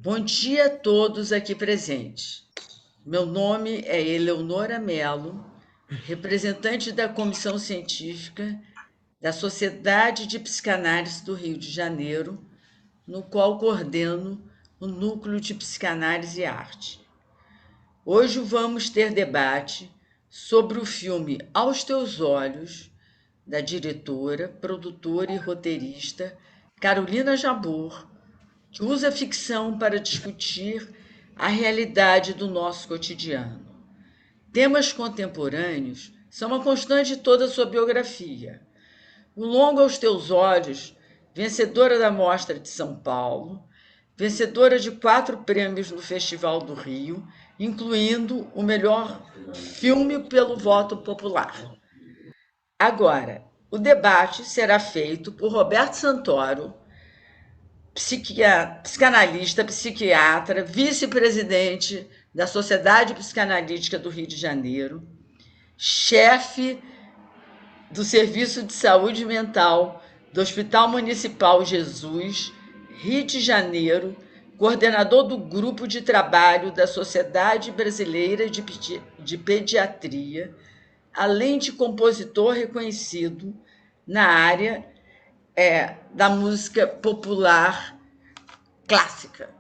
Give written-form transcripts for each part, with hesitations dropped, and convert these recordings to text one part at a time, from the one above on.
Bom dia a todos aqui presentes. Meu nome é Eleonora Melo, representante da Comissão Científica da Sociedade de Psicanálise do Rio de Janeiro, no qual coordeno o Núcleo de Psicanálise e Arte. Hoje vamos ter debate sobre o filme Aos Teus Olhos, da diretora, produtora e roteirista Carolina Jabbour, que usa a ficção para discutir a realidade do nosso cotidiano. Temas contemporâneos são uma constante de toda a sua biografia. O Longo aos Teus Olhos, vencedora da Mostra de São Paulo, vencedora de 4 prêmios no Festival do Rio, incluindo o melhor filme pelo voto popular. Agora, o debate será feito por Roberto Santoro, psicanalista, psiquiatra, vice-presidente da Sociedade Psicanalítica do Rio de Janeiro, chefe do Serviço de Saúde Mental do Hospital Municipal Jesus, Rio de Janeiro, coordenador do Grupo de Trabalho da Sociedade Brasileira de Pediatria, além de compositor reconhecido na área da música popular clássica.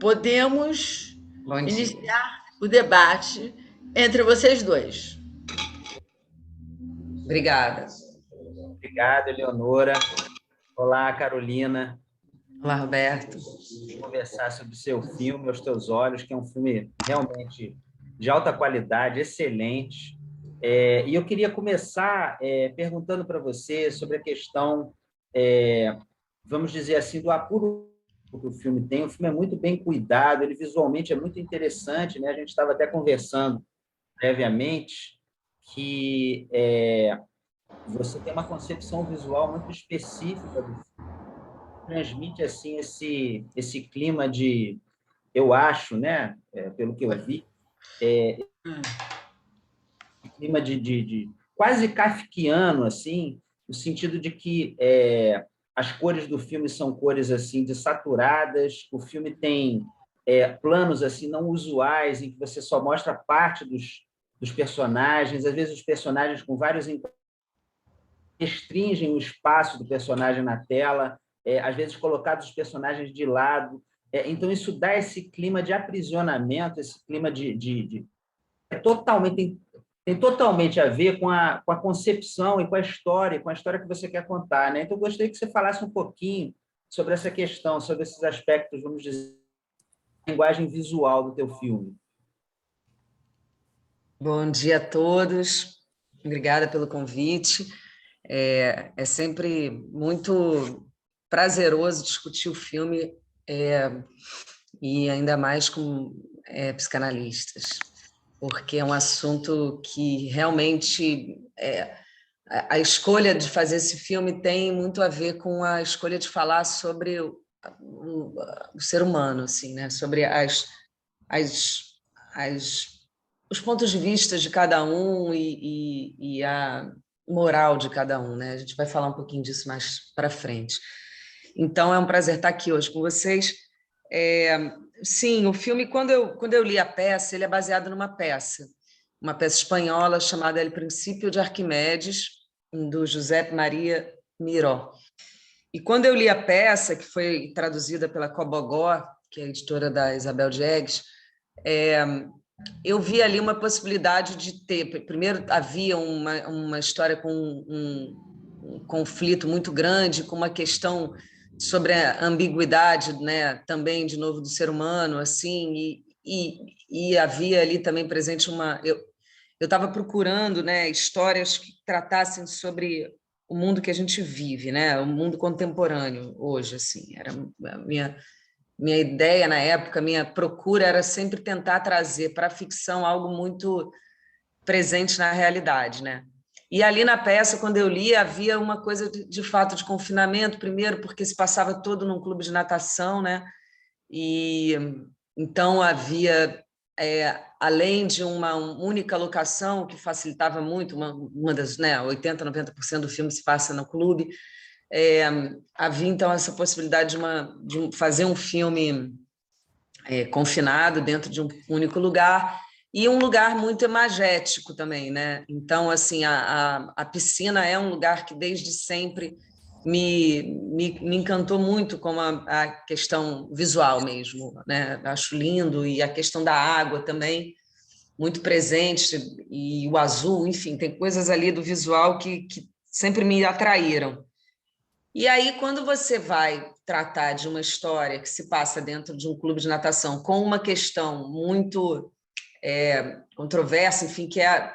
Podemos iniciar o debate entre vocês dois. Obrigada. Obrigado, Eleonora. Olá, Carolina. Olá, Roberto. Vamos conversar sobre o seu filme, Aos Teus Olhos, que é um filme realmente de alta qualidade, excelente. E eu queria começar perguntando para você sobre a questão, vamos dizer assim, do apuro que o filme tem. O filme é muito bem cuidado, ele visualmente é muito interessante, né? A gente estava até conversando previamente que você tem uma concepção visual muito específica do filme, transmite assim esse clima de, eu acho, né, pelo que eu vi, clima de quase kafkiano, assim, no sentido de que as cores do filme são cores assim desaturadas, o filme tem planos assim não usuais em que você só mostra parte dos personagens, às vezes os personagens com vários restringem o espaço do personagem na tela, às vezes colocados os personagens de lado. Então, isso dá esse clima de aprisionamento, esse clima tem totalmente a ver com a concepção e com a história que você quer contar, né? Então, eu gostaria que você falasse um pouquinho sobre essa questão, sobre esses aspectos, vamos dizer, linguagem visual do teu filme. Bom dia a todos. Obrigada pelo convite. É sempre muito prazeroso discutir o filme e ainda mais com psicanalistas, porque é um assunto que realmente a escolha de fazer esse filme tem muito a ver com a escolha de falar sobre o ser humano, assim, né? Sobre os pontos de vista de cada um e a moral de cada um, né? A gente vai falar um pouquinho disso mais para frente. Então, é um prazer estar aqui hoje com vocês. Sim, o filme, quando eu li a peça, ele é baseado numa peça, uma peça espanhola chamada El Principio de Arquimedes, do Josep Maria Miró. E quando eu li a peça, que foi traduzida pela Cobogó, que é a editora da Isabel Diegues, eu vi ali uma possibilidade de ter... Primeiro, havia uma história com um conflito muito grande, com uma questão sobre a ambiguidade, né, também, de novo, do ser humano, assim, e havia ali também presente uma... Eu estava procurando, né, histórias que tratassem sobre o mundo que a gente vive, né, o mundo contemporâneo hoje, assim, era a minha ideia na época, minha procura era sempre tentar trazer para a ficção algo muito presente na realidade, né? E ali na peça, quando eu li, havia uma coisa de fato de confinamento, primeiro porque se passava todo num clube de natação, né? E então havia, além de uma única locação que facilitava muito, uma das, né, 80%, 90% do filme se passa no clube, havia, então, essa possibilidade fazer um filme confinado dentro de um único lugar, e um lugar muito imagético também, né? Então, assim, a piscina é um lugar que desde sempre me encantou muito como a questão visual mesmo, né? Acho lindo, e a questão da água também muito presente, e o azul, enfim, tem coisas ali do visual que sempre me atraíram. E aí, quando você vai tratar de uma história que se passa dentro de um clube de natação com uma questão muito controversa, enfim, que é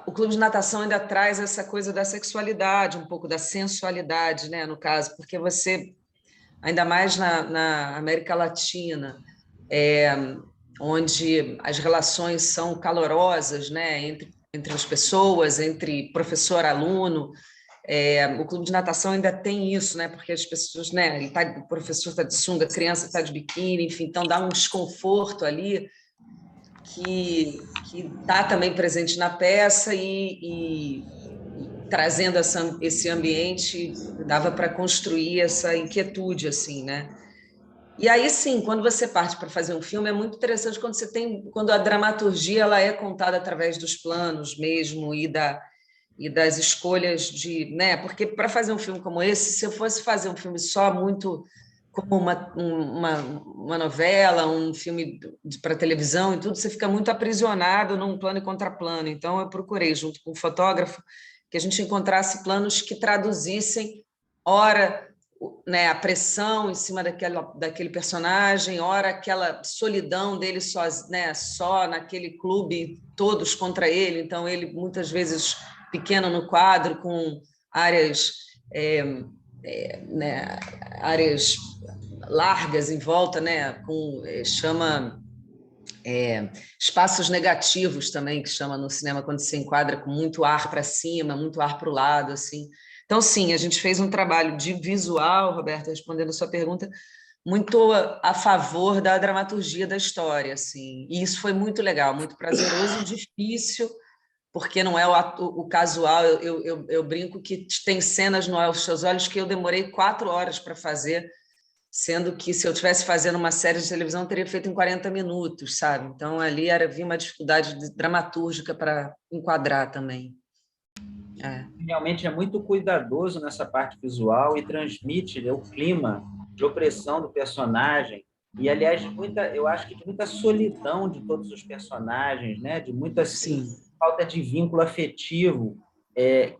o clube de natação ainda traz essa coisa da sexualidade, um pouco da sensualidade, né, no caso, porque você, ainda mais na América Latina, onde as relações são calorosas, né, entre as pessoas, entre professor-aluno, o clube de natação ainda tem isso, né? Porque as pessoas, né? O professor está de sunga, a criança está de biquíni, enfim, então dá um desconforto ali que está também presente na peça e trazendo esse ambiente dava para construir essa inquietude, assim, né? E aí sim, quando você parte para fazer um filme, é muito interessante quando a dramaturgia ela é contada através dos planos mesmo e das escolhas né? Porque para fazer um filme como esse, se eu fosse fazer um filme só muito como uma novela, um filme para televisão e tudo, você fica muito aprisionado num plano e contraplano. Então eu procurei, junto com o fotógrafo, que a gente encontrasse planos que traduzissem, ora, né, a pressão em cima daquele personagem, ora aquela solidão dele só, né, só naquele clube, todos contra ele. Então ele muitas vezes pequeno no quadro, com áreas, né, áreas largas em volta, né, com chama espaços negativos também, que chama no cinema quando se enquadra com muito ar para cima, muito ar para o lado, assim. Então, sim, a gente fez um trabalho de visual, Roberta, respondendo a sua pergunta, muito a favor da dramaturgia da história, assim. E isso foi muito legal, muito prazeroso e difícil, porque não é o casual. Eu brinco que tem cenas no Aos Seus Olhos que eu demorei 4 horas para fazer, sendo que se eu estivesse fazendo uma série de televisão, eu teria feito em 40 minutos, sabe? Então, ali havia uma dificuldade dramatúrgica para enquadrar também. Realmente é muito cuidadoso nessa parte visual e transmite, né, o clima de opressão do personagem e, aliás, eu acho que de muita solidão de todos os personagens, né? De muita assim, falta de vínculo afetivo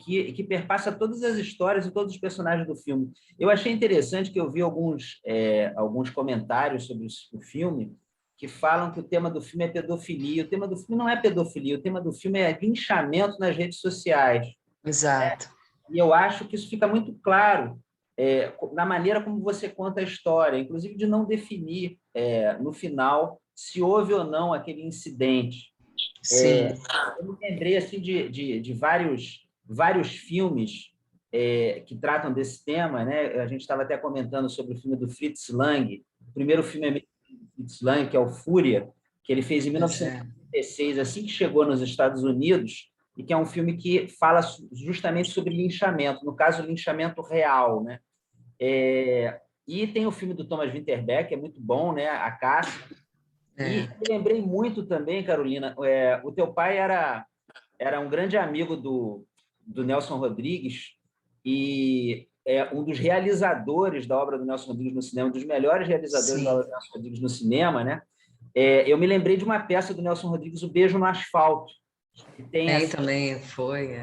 que perpassa todas as histórias e todos os personagens do filme. Eu achei interessante que eu vi alguns comentários sobre o filme que falam que o tema do filme é pedofilia. O tema do filme não é pedofilia, o tema do filme é linchamento nas redes sociais. Exato. E eu acho que isso fica muito claro na maneira como você conta a história, inclusive de não definir no final se houve ou não aquele incidente. Sim. Eu me lembrei assim, de vários filmes que tratam desse tema, né? A gente estava até comentando sobre o filme do Fritz Lang. O primeiro filme é do Fritz Lang, que é o Fúria, que ele fez em 1936, assim que chegou nos Estados Unidos, e que é um filme que fala justamente sobre linchamento, no caso, linchamento real, né? E tem o filme do Thomas Vinterberg, que é muito bom, né? A Caça. E me lembrei muito também, Carolina, o teu pai era um grande amigo do Nelson Rodrigues e é um dos realizadores da obra do Nelson Rodrigues no cinema, um dos melhores realizadores da obra do Nelson Rodrigues no cinema, né? Eu me lembrei de uma peça do Nelson Rodrigues, O Beijo no Asfalto, que tem assim, também foi,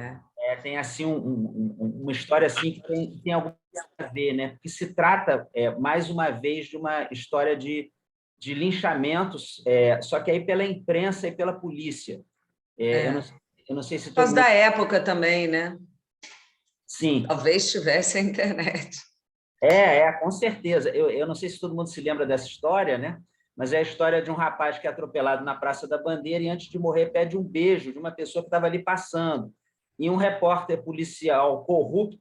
tem assim uma história assim que tem algo a ver, né? Porque se trata mais uma vez de uma história de linchamentos, só que aí pela imprensa e pela polícia. Eu não sei se por causa da época também, né? Sim. Talvez tivesse a internet. Com certeza. Eu não sei se todo mundo se lembra dessa história, né? Mas é a história de um rapaz que é atropelado na Praça da Bandeira e, antes de morrer, pede um beijo de uma pessoa que estava ali passando. E um repórter policial corrupto,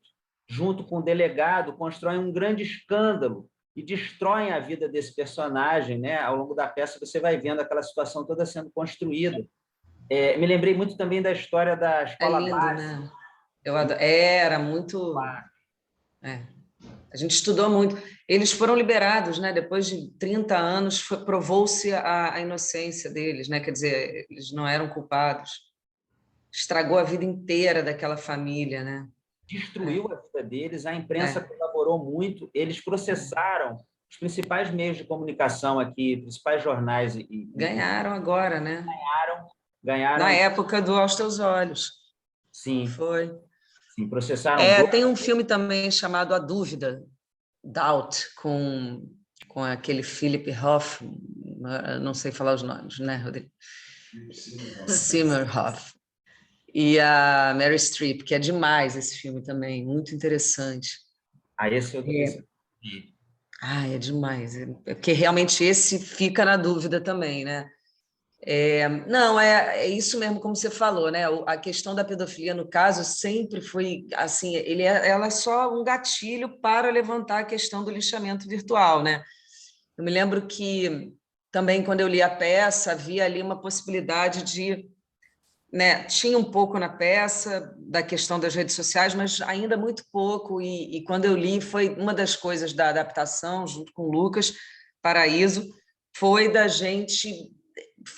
junto com o delegado, constroem um grande escândalo e destroem a vida desse personagem, né? Ao longo da peça, você vai vendo aquela situação toda sendo construída. Me lembrei muito também da história da escola básica. Né? Era muito... É. A gente estudou muito. Eles foram liberados, né? Depois de 30 anos, provou-se a inocência deles, né? Quer dizer, eles não eram culpados. Estragou a vida inteira daquela família, né? Destruiu a vida deles, a imprensa É. colaborou muito, eles processaram os principais meios de comunicação aqui, principais jornais Ganharam agora, né? ganharam, Na época do Aos Teus Olhos. sim, Foi. sim, processaram dois. Tem um filme também chamado A Dúvida, Doubt, com aquele Philip Hoff, não sei falar os nomes, né, Rodrigo? Simmerhoff. E a Mary Streep, que é demais esse filme também, muito interessante. Esse eu É demais. Porque realmente esse fica na dúvida também, né? Não, é isso mesmo como você falou, né? A questão da pedofilia, no caso, sempre foi assim, ela é só um gatilho para levantar a questão do lixamento virtual, né? Eu me lembro que também, quando eu li a peça, havia ali uma possibilidade de, né, tinha um pouco na peça da questão das redes sociais, mas ainda muito pouco, e quando eu li, foi uma das coisas da adaptação, junto com o Lucas Paraíso, foi da gente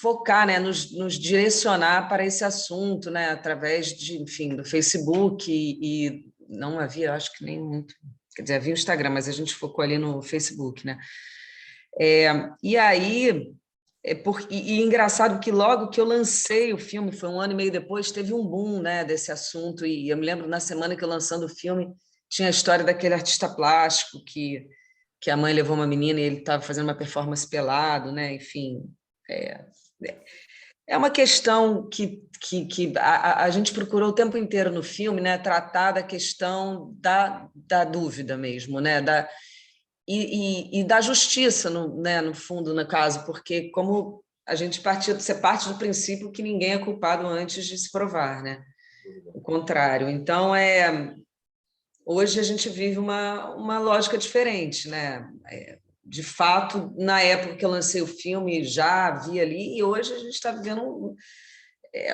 focar, né, nos direcionar para esse assunto, né, através de, enfim, do Facebook, e não havia, acho que nem muito, quer dizer, havia o Instagram, mas a gente focou ali no Facebook, né? E aí, e engraçado que logo que eu lancei o filme, foi um ano e meio depois, teve um boom, né, desse assunto, e eu me lembro, na semana que eu lançando o filme, tinha a história daquele artista plástico que a mãe levou uma menina e ele estava fazendo uma performance pelado, né, enfim... É uma questão que a gente procurou o tempo inteiro no filme, né, tratar da questão da dúvida mesmo, né, e da justiça, né, no fundo, no caso, porque como a gente você parte do princípio que ninguém é culpado antes de se provar, né? O contrário. Então, hoje a gente vive uma lógica diferente, né? De fato, na época que eu lancei o filme, já havia ali, e hoje a gente está vivendo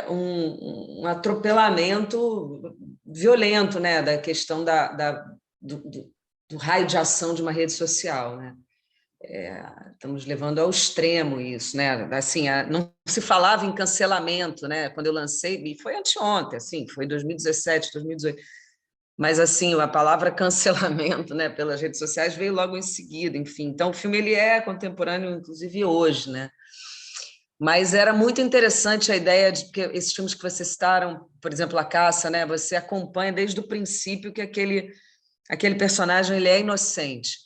um atropelamento violento, né, da questão do raio de ação de uma rede social, né? Estamos levando ao extremo isso, né? Assim, não se falava em cancelamento, né? Quando eu lancei, e foi anteontem, assim, foi 2017, 2018. Mas assim, a palavra cancelamento, né, pelas redes sociais veio logo em seguida, enfim. Então, o filme ele é contemporâneo, inclusive hoje, né? Mas era muito interessante a ideia de que esses filmes que vocês citaram, por exemplo, A Caça, né? Você acompanha desde o princípio que aquele personagem ele é inocente.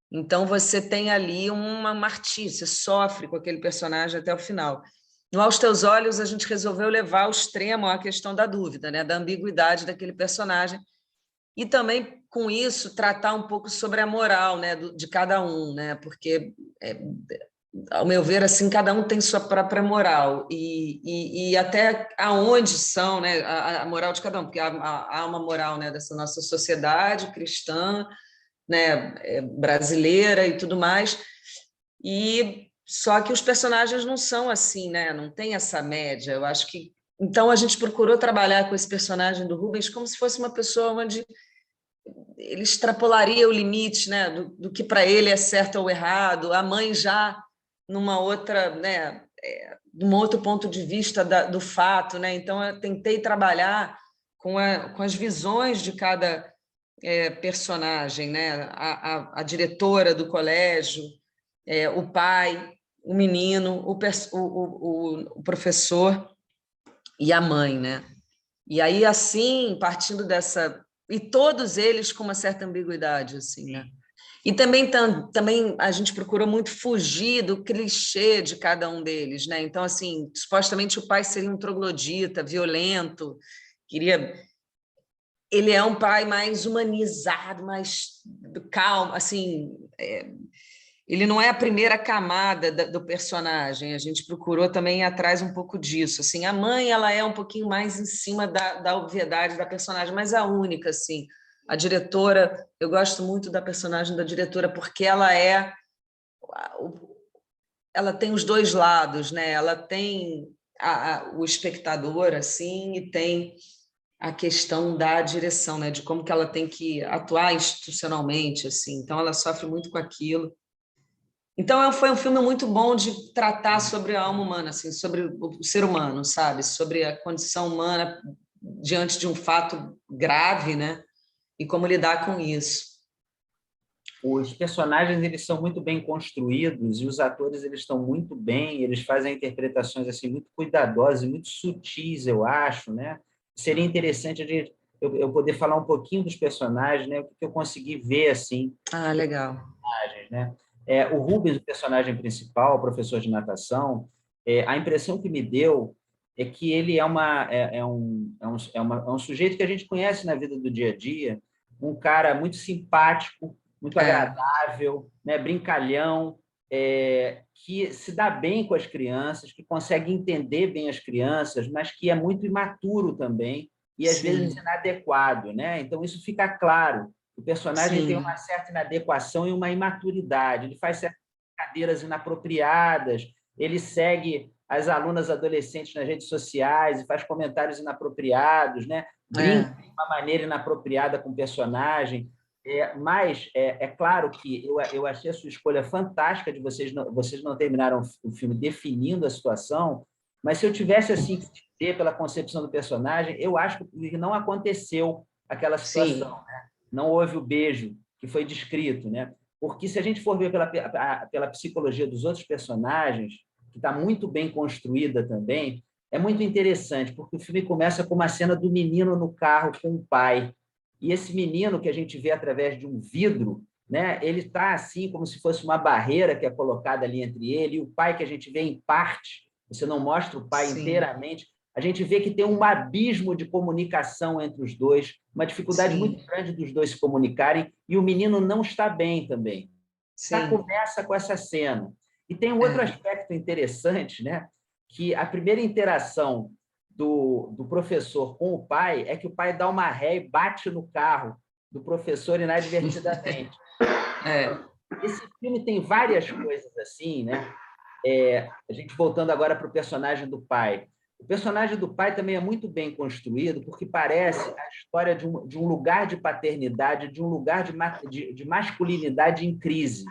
Então você tem ali uma martíria, você sofre com aquele personagem até o final. No Aos Teus Olhos, a gente resolveu levar ao extremo a questão da dúvida, né? Da ambiguidade daquele personagem. E também, com isso, tratar um pouco sobre a moral, né? De cada um, né? Porque ao meu ver, assim, cada um tem sua própria moral e até aonde são, né, a moral de cada um, porque há uma moral, né, dessa nossa sociedade cristã, né, brasileira e tudo mais, e só que os personagens não são assim, né, não tem essa média. Eu acho que então a gente procurou trabalhar com esse personagem do Rubens como se fosse uma pessoa onde ele extrapolaria o limite, né, do que para ele é certo ou errado. A mãe já numa outra, né, de um outro ponto de vista do fato, né? Então eu tentei trabalhar com as visões de cada personagem, né? A diretora do colégio, o pai, o menino, o professor e a mãe, né? E aí assim, partindo dessa e todos eles com uma certa ambiguidade, assim, né? E também a gente procurou muito fugir do clichê de cada um deles, né? Então, assim, supostamente o pai seria um troglodita, violento, queria... Ele é um pai mais humanizado, mais calmo, assim... Ele não é a primeira camada do personagem, a gente procurou também ir atrás um pouco disso. Assim, a mãe ela é um pouquinho mais em cima da obviedade da personagem, mas a única, assim. A diretora, eu gosto muito da personagem da diretora, porque ela tem os dois lados, né? Ela tem o espectador, assim, e tem a questão da direção, né? De como que ela tem que atuar institucionalmente, assim. Então, ela sofre muito com aquilo. Então, foi um filme muito bom de tratar sobre a alma humana, assim, sobre o ser humano, sabe? Sobre a condição humana diante de um fato grave, né? E como lidar com isso. Os personagens eles são muito bem construídos e os atores eles estão muito bem, eles fazem interpretações assim muito cuidadosas e muito sutis, eu acho, né? Seria interessante eu poder falar um pouquinho dos personagens, né? O que eu consegui ver assim, Ah, legal. né? O Rubens, o personagem principal, o professor de natação, a impressão que me deu é que ele é um sujeito que a gente conhece na vida do dia a dia, um cara muito simpático, muito agradável, né, brincalhão, que se dá bem com as crianças, que consegue entender bem as crianças, mas que é muito imaturo também e às vezes inadequado, né? Então isso fica claro. O personagem tem uma certa inadequação e uma imaturidade. Ele faz certas brincadeiras inapropriadas, ele segue as alunas adolescentes nas redes sociais e faz comentários inapropriados, né? Brinca de uma maneira inapropriada com o personagem. Mas é claro que eu achei a sua escolha fantástica de vocês não terminaram o filme definindo a situação, mas se eu tivesse assim que dizer pela concepção do personagem, eu acho que não aconteceu aquela situação, né? Não houve o beijo que foi descrito, né? Porque se a gente for ver pela psicologia dos outros personagens, que está muito bem construída também, é muito interessante, porque o filme começa com uma cena do menino no carro com o pai. E esse menino que a gente vê através de um vidro, né, ele está assim como se fosse uma barreira que é colocada ali entre ele e o pai que a gente vê em parte, você não mostra o pai inteiramente, a gente vê que tem um abismo de comunicação entre os dois, uma dificuldade muito grande dos dois se comunicarem, e o menino não está bem também. Já começa com essa cena. E tem um outro aspecto interessante, né? Que a primeira interação do professor com o pai é que o pai dá uma ré e bate no carro do professor inadvertidamente. Esse filme tem várias coisas assim, né? A gente voltando agora para o personagem do pai. O personagem do pai também é muito bem construído, porque parece a história de um lugar de paternidade, de um lugar de masculinidade em crise.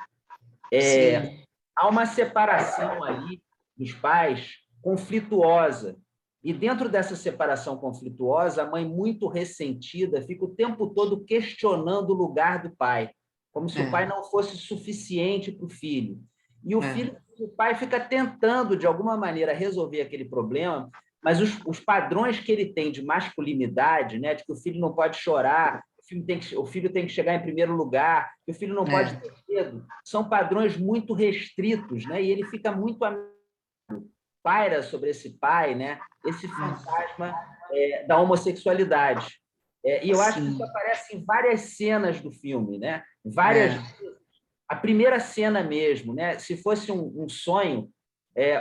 Há uma separação ali dos pais conflituosa. E dentro dessa separação conflituosa, a mãe, muito ressentida, fica o tempo todo questionando o lugar do pai, como se o pai não fosse suficiente para o filho. E o pai fica tentando, de alguma maneira, resolver aquele problema, mas os padrões que ele tem de masculinidade, né, de que o filho não pode chorar, o filho tem que chegar em primeiro lugar, que o filho não pode ter medo, são padrões muito restritos, né? E ele fica muito paira sobre esse pai, né? Esse fantasma da homossexualidade. E eu acho que isso aparece em várias cenas do filme, né? Várias vezes. A primeira cena mesmo, né? Se fosse um sonho,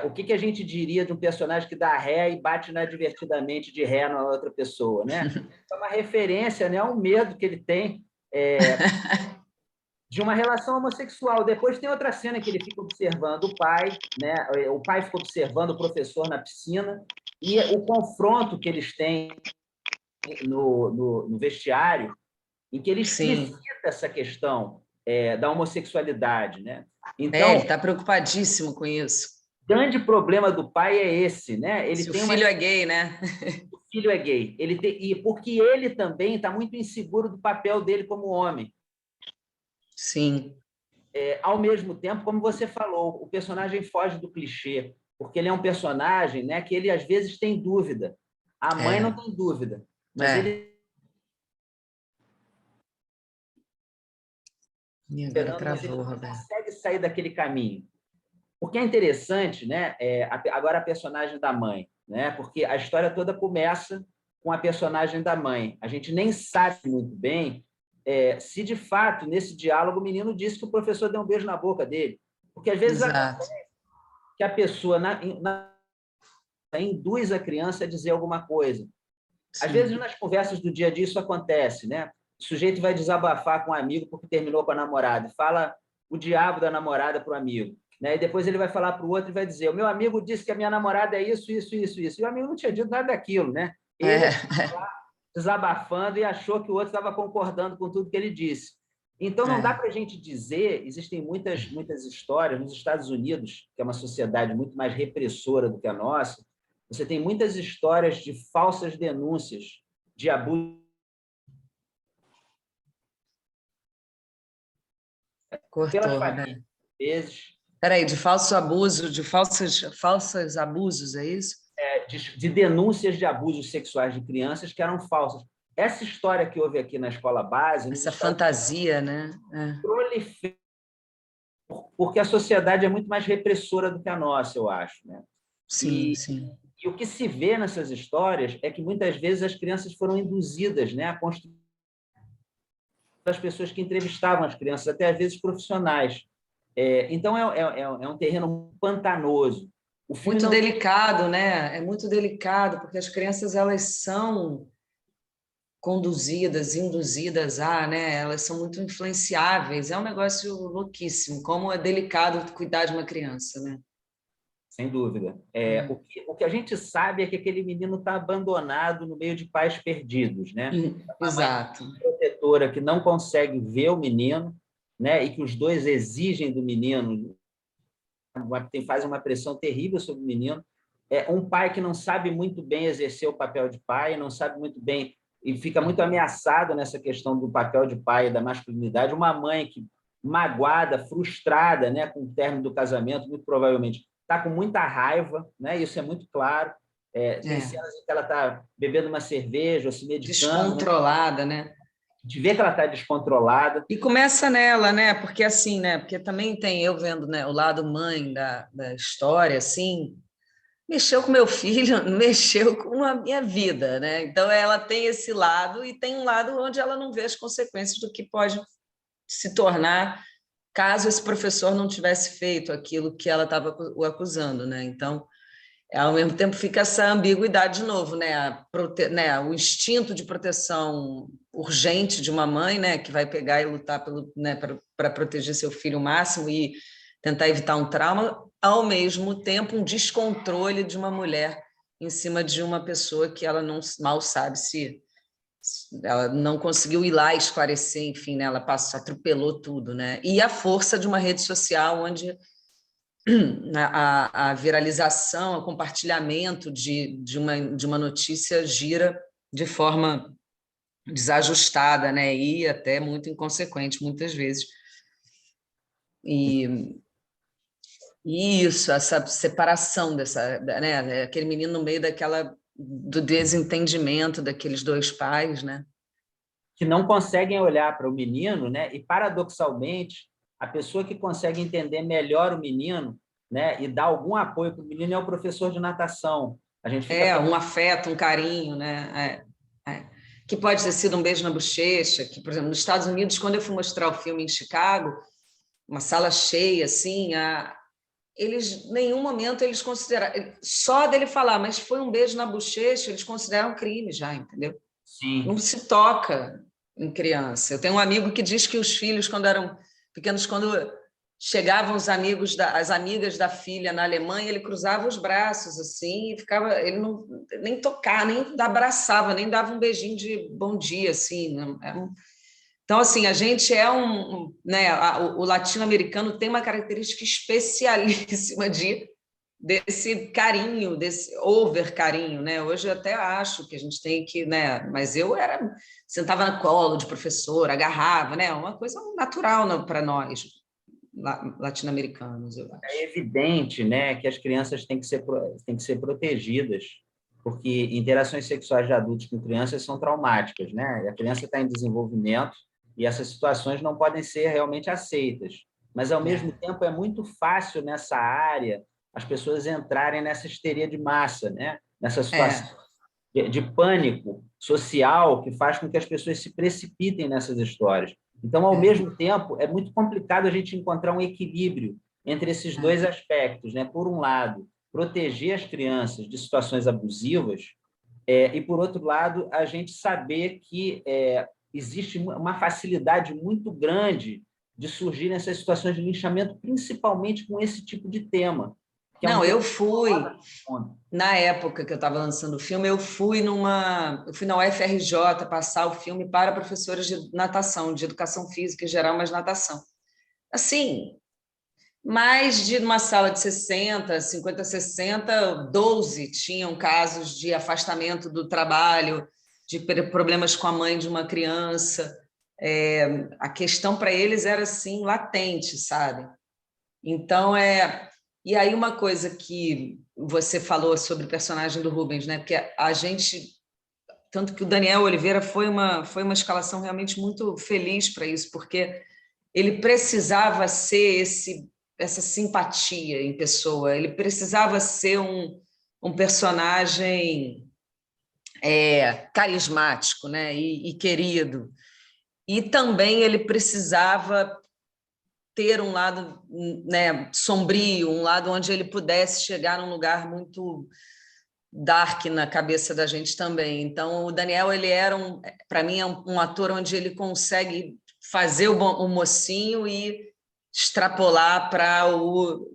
o que a gente diria de um personagem que dá ré e bate inadvertidamente de ré na outra pessoa, né? É uma referência, né, a um medo que ele tem de uma relação homossexual. Depois tem outra cena que ele fica observando o pai, né? O pai fica observando o professor na piscina e o confronto que eles têm no vestiário, em que ele explicita essa questão da homossexualidade, né? Então, ele está preocupadíssimo com isso. O grande problema do pai é esse, né? Ele Se tem o filho é gay, né? O filho é gay. E porque ele também está muito inseguro do papel dele como homem. Sim. Ao mesmo tempo, como você falou, o personagem foge do clichê, porque ele é um personagem, né, que ele às vezes tem dúvida. A mãe não tem dúvida, mas ele consegue sair daquele caminho. Porque é interessante, né? Agora a personagem da mãe, né? Porque a história toda começa com a personagem da mãe. A gente nem sabe muito bem se de fato nesse diálogo o menino disse que o professor deu um beijo na boca dele, porque às vezes acontece que a pessoa induz a criança a dizer alguma coisa. Às vezes nas conversas do dia a dia isso acontece, né? O sujeito vai desabafar com um amigo porque terminou com a namorada, fala o diabo da namorada para o amigo. Né? E depois ele vai falar para o outro e vai dizer: o meu amigo disse que a minha namorada é isso, isso, isso, isso. E o amigo não tinha dito nada daquilo, né? Ele desabafando e achou que o outro estava concordando com tudo que ele disse. Então, não dá para a gente dizer, existem muitas histórias, nos Estados Unidos, que é uma sociedade muito mais repressora do que a nossa, você tem muitas histórias de falsas denúncias de abuso. Cortou, Roberto. Espera aí, de falso abuso, de falsos abusos, é isso? De denúncias de abusos sexuais de crianças que eram falsas. Essa história que houve aqui na escola base... Essa fantasia, né? Prolifera, porque a sociedade é muito mais repressora do que a nossa, eu acho, né? Sim, sim. E o que se vê nessas histórias é que muitas vezes as crianças foram induzidas, né, a construir das pessoas que entrevistavam as crianças, até às vezes profissionais. Então, é um terreno pantanoso. Muito delicado, né? É muito delicado, porque as crianças elas são conduzidas, induzidas a, né? Elas são muito influenciáveis. É um negócio louquíssimo. Como é delicado cuidar de uma criança, né? Sem dúvida. O que a gente sabe é que aquele menino está abandonado no meio de pais perdidos, né? Exato. Uma protetora que não consegue ver o menino, né? E que os dois exigem do menino, faz uma pressão terrível sobre o menino. Um pai que não sabe muito bem exercer o papel de pai, não sabe muito bem e fica muito ameaçado nessa questão do papel de pai e da masculinidade. Uma mãe que magoada, frustrada, né, com o término do casamento, muito provavelmente está com muita raiva, né? Isso é muito claro. Tem cenas em que ela está bebendo uma cerveja ou se medicando. Descontrolada, né? De ver que ela está descontrolada. E começa nela, né? Porque assim, né? Porque também tem eu vendo, né, o lado mãe da história, assim, mexeu com meu filho, mexeu com a minha vida, né? Então ela tem esse lado e tem um lado onde ela não vê as consequências do que pode se tornar caso esse professor não tivesse feito aquilo que ela estava o acusando, né? Então, ao mesmo tempo fica essa ambiguidade de novo, né? O instinto de proteção urgente de uma mãe, né? Que vai pegar e lutar né, para proteger seu filho o máximo e tentar evitar um trauma, ao mesmo tempo um descontrole de uma mulher em cima de uma pessoa que ela não mal sabe se ela não conseguiu ir lá esclarecer, enfim, né? Ela atropelou tudo, né? E a força de uma rede social onde a viralização, o compartilhamento de uma notícia gira de forma desajustada, né? E até muito inconsequente, muitas vezes. E isso, essa separação né? Aquele menino no meio do desentendimento daqueles dois pais, né? Que não conseguem olhar para o menino, né? E, paradoxalmente, a pessoa que consegue entender melhor o menino, né, e dar algum apoio para o menino é o professor de natação. A gente fica um afeto, um carinho, né? Que pode ter sido um beijo na bochecha, que, por exemplo, nos Estados Unidos, quando eu fui mostrar o filme em Chicago, uma sala cheia, assim, eles, em nenhum momento, eles consideraram, só dele falar, mas foi um beijo na bochecha, eles consideram crime já, entendeu? Sim. Não se toca em criança. Eu tenho um amigo que diz que os filhos, quando eram pequenos, quando chegavam as amigas da filha na Alemanha, ele cruzava os braços assim e ficava, ele não nem tocava, nem abraçava, nem dava um beijinho de bom dia assim. Então assim, a gente né, o latino-americano tem uma característica especialíssima desse carinho, desse over carinho, né? Hoje eu até acho que a gente tem que, né? Mas eu sentava no colo de professor, agarrava, né? Uma coisa natural para nós latino-americanos, eu acho. É evidente, né, que as crianças têm que ser protegidas, porque interações sexuais de adultos com crianças são traumáticas, né? A criança está em desenvolvimento e essas situações não podem ser realmente aceitas. Mas, ao mesmo tempo, é muito fácil nessa área as pessoas entrarem nessa histeria de massa, né? Nessa situação de pânico social que faz com que as pessoas se precipitem nessas histórias. Então, ao mesmo tempo, é muito complicado a gente encontrar um equilíbrio entre esses dois aspectos, né? Por um lado, proteger as crianças de situações abusivas e, por outro lado, a gente saber que existe uma facilidade muito grande de surgir nessas situações de linchamento, principalmente com esse tipo de tema. Que é um Não, eu tema fui, foda. na época que eu estava lançando o filme, eu fui na UFRJ passar o filme para professores de natação, de educação física em geral, mas natação. Assim, mais de uma sala de 60, 50, 60, 12 tinham casos de afastamento do trabalho, de problemas com a mãe de uma criança. A questão para eles era assim, latente, sabe? Então, e aí uma coisa que você falou sobre o personagem do Rubens, né? Porque a gente, tanto que o Daniel Oliveira foi uma escalação realmente muito feliz para isso, porque ele precisava ser essa simpatia em pessoa, ele precisava ser um personagem carismático, né? E querido. E também ele precisava ter um lado, né, sombrio, um lado onde ele pudesse chegar num lugar muito dark na cabeça da gente também. Então, o Daniel, ele era, para mim, um ator onde ele consegue fazer o mocinho e extrapolar para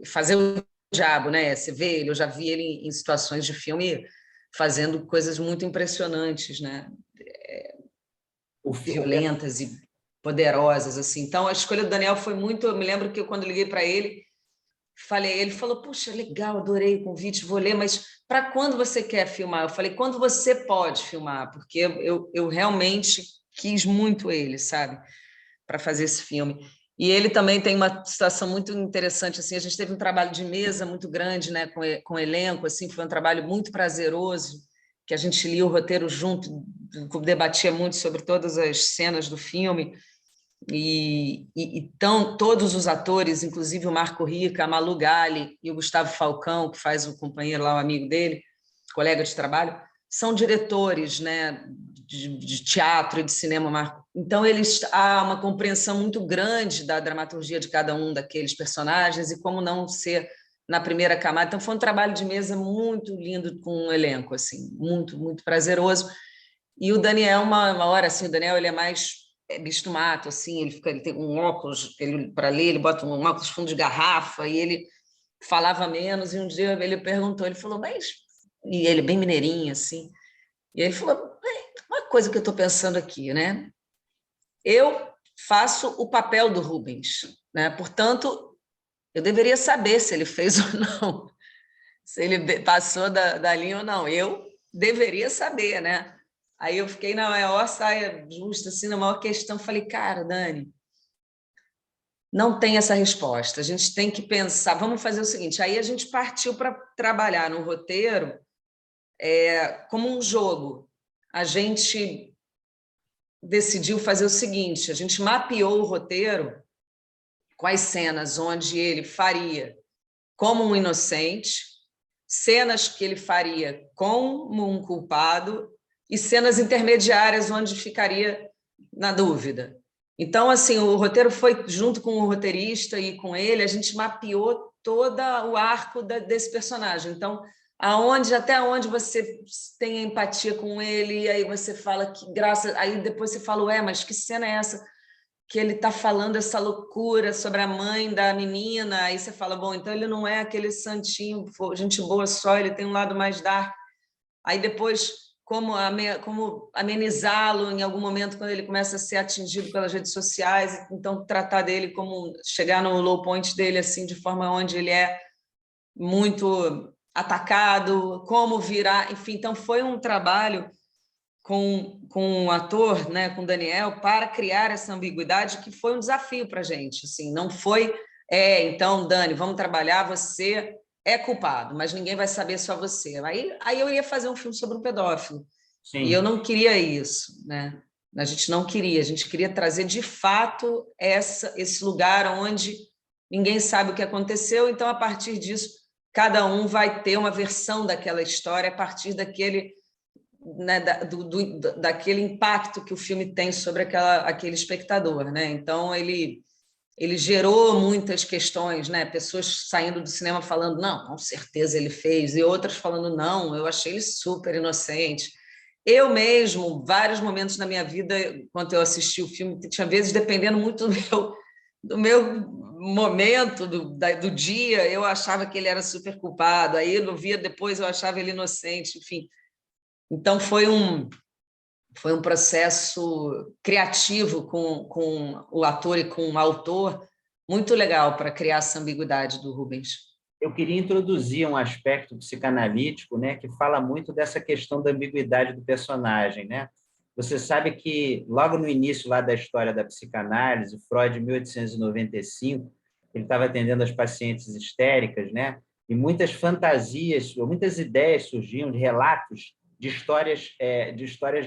fazer o diabo, né? Você vê ele, eu já vi ele em situações de filme fazendo coisas muito impressionantes, né? Violentas e poderosas, assim. Então, a escolha do Daniel foi muito... Eu me lembro que quando liguei para ele, ele falou, puxa, legal, adorei o convite, vou ler, mas para quando você quer filmar? Eu falei, quando você pode filmar, porque eu realmente quis muito ele, sabe, para fazer esse filme. E ele também tem uma situação muito interessante, assim, a gente teve um trabalho de mesa muito grande, né, com o elenco, assim, foi um trabalho muito prazeroso, que a gente lia o roteiro junto, debatia muito sobre todas as cenas do filme, e então todos os atores, inclusive o Marco Rica, a Malu Gali e o Gustavo Falcão, que faz o companheiro lá, o amigo dele, colega de trabalho, são diretores, né, de teatro e de cinema, Marco. Então há uma compreensão muito grande da dramaturgia de cada um daqueles personagens e como não ser na primeira camada. Então foi um trabalho de mesa muito lindo com um elenco, assim, muito, muito prazeroso. E o Daniel, uma hora assim, o Daniel ele é mais bicho do mato, assim, ele tem um óculos, para ler, ele bota um óculos fundo de garrafa, e ele falava menos, e um dia ele perguntou, ele falou, mas... E ele bem mineirinho, assim, e ele falou, uma coisa que eu estou pensando aqui, né? Eu faço o papel do Rubens, né? Portanto, eu deveria saber se ele fez ou não, se ele passou da linha ou não. Eu deveria saber, né? Aí eu fiquei na maior saia justa, assim, na maior questão. Falei, cara, Dani, não tem essa resposta. A gente tem que pensar. Vamos fazer o seguinte. Aí a gente partiu para trabalhar no roteiro como um jogo. A gente decidiu fazer o seguinte: a gente mapeou o roteiro com as cenas onde ele faria como um inocente, cenas que ele faria como um culpado e cenas intermediárias onde ficaria na dúvida. Então, assim, o roteiro foi junto com o roteirista e com ele, a gente mapeou todo o arco desse personagem. Então, até onde você tem empatia com ele, e aí você fala que graça, aí depois você fala, mas que cena é essa que ele está falando essa loucura sobre a mãe da menina? Aí você fala, bom, então ele não é aquele santinho, gente boa só, ele tem um lado mais dark. Aí depois, como amenizá-lo em algum momento quando ele começa a ser atingido pelas redes sociais, então tratar dele como chegar no low point dele assim, de forma onde ele é muito atacado, como virar, enfim, então foi um trabalho com um ator, né, com o Daniel, para criar essa ambiguidade que foi um desafio para a gente, assim, não foi, então, Dani, vamos trabalhar, você é culpado, mas ninguém vai saber, só você. Aí eu ia fazer um filme sobre um pedófilo, Sim. E eu não queria isso, né? A gente não queria, a gente queria trazer de fato esse lugar onde ninguém sabe o que aconteceu, então a partir disso cada um vai ter uma versão daquela história a partir daquele, né, daquele impacto que o filme tem sobre aquele espectador, né? Então ele gerou muitas questões, né? Pessoas saindo do cinema falando, não, com certeza ele fez, e outras falando, não, eu achei ele super inocente. Eu mesmo, vários momentos na minha vida, quando eu assisti o filme, tinha vezes dependendo muito do meu momento do dia, eu achava que ele era super culpado, aí no via depois eu achava ele inocente, enfim. Então foi um processo criativo com o ator e com o autor muito legal para criar essa ambiguidade do Rubens. Eu queria introduzir um aspecto psicanalítico, né, que fala muito dessa questão da ambiguidade do personagem, né? Você sabe que logo no início lá da história da psicanálise, Freud, em 1895, ele estava atendendo as pacientes histéricas, né? E muitas fantasias, muitas ideias surgiam de relatos de histórias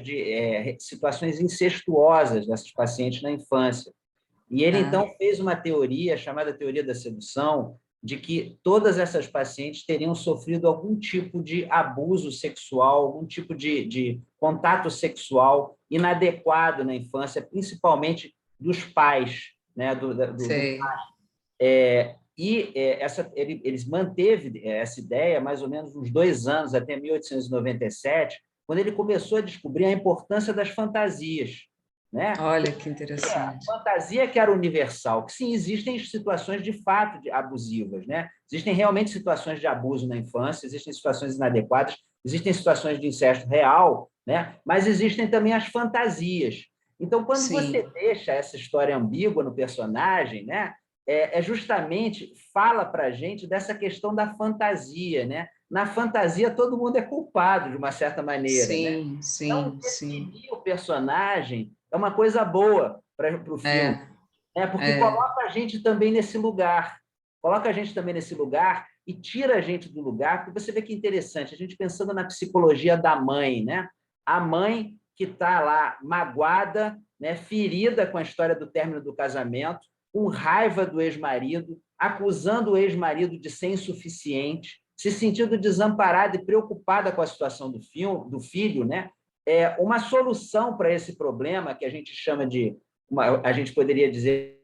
de situações incestuosas dessas pacientes na infância. E ele, então, fez uma teoria chamada teoria da sedução, de que todas essas pacientes teriam sofrido algum tipo de abuso sexual, algum tipo de contato sexual inadequado na infância, principalmente dos pais, né? Eles manteve essa ideia mais ou menos uns 2 anos, até 1897, quando ele começou a descobrir a importância das fantasias, né? Olha que interessante. Fantasia que era universal, que sim, existem situações de fato abusivas, né? Existem realmente situações de abuso na infância, existem situações inadequadas, existem situações de incesto real, né? Mas existem também as fantasias. Então, quando você deixa essa história ambígua no personagem, né? Justamente fala para a gente dessa questão da fantasia, né? Na fantasia, todo mundo é culpado, de uma certa maneira. Sim, né? sim, então, definir o personagem é uma coisa boa para o filme, porque coloca a gente também nesse lugar. Coloca a gente também nesse lugar e tira a gente do lugar, porque você vê que interessante, a gente pensando na psicologia da mãe, né? A mãe que está lá magoada, né? Ferida com a história do término do casamento, com raiva do ex-marido, acusando o ex-marido de ser insuficiente, se sentindo desamparada e preocupada com a situação do filho, né? Uma solução para esse problema, que a gente chama de, a gente poderia dizer,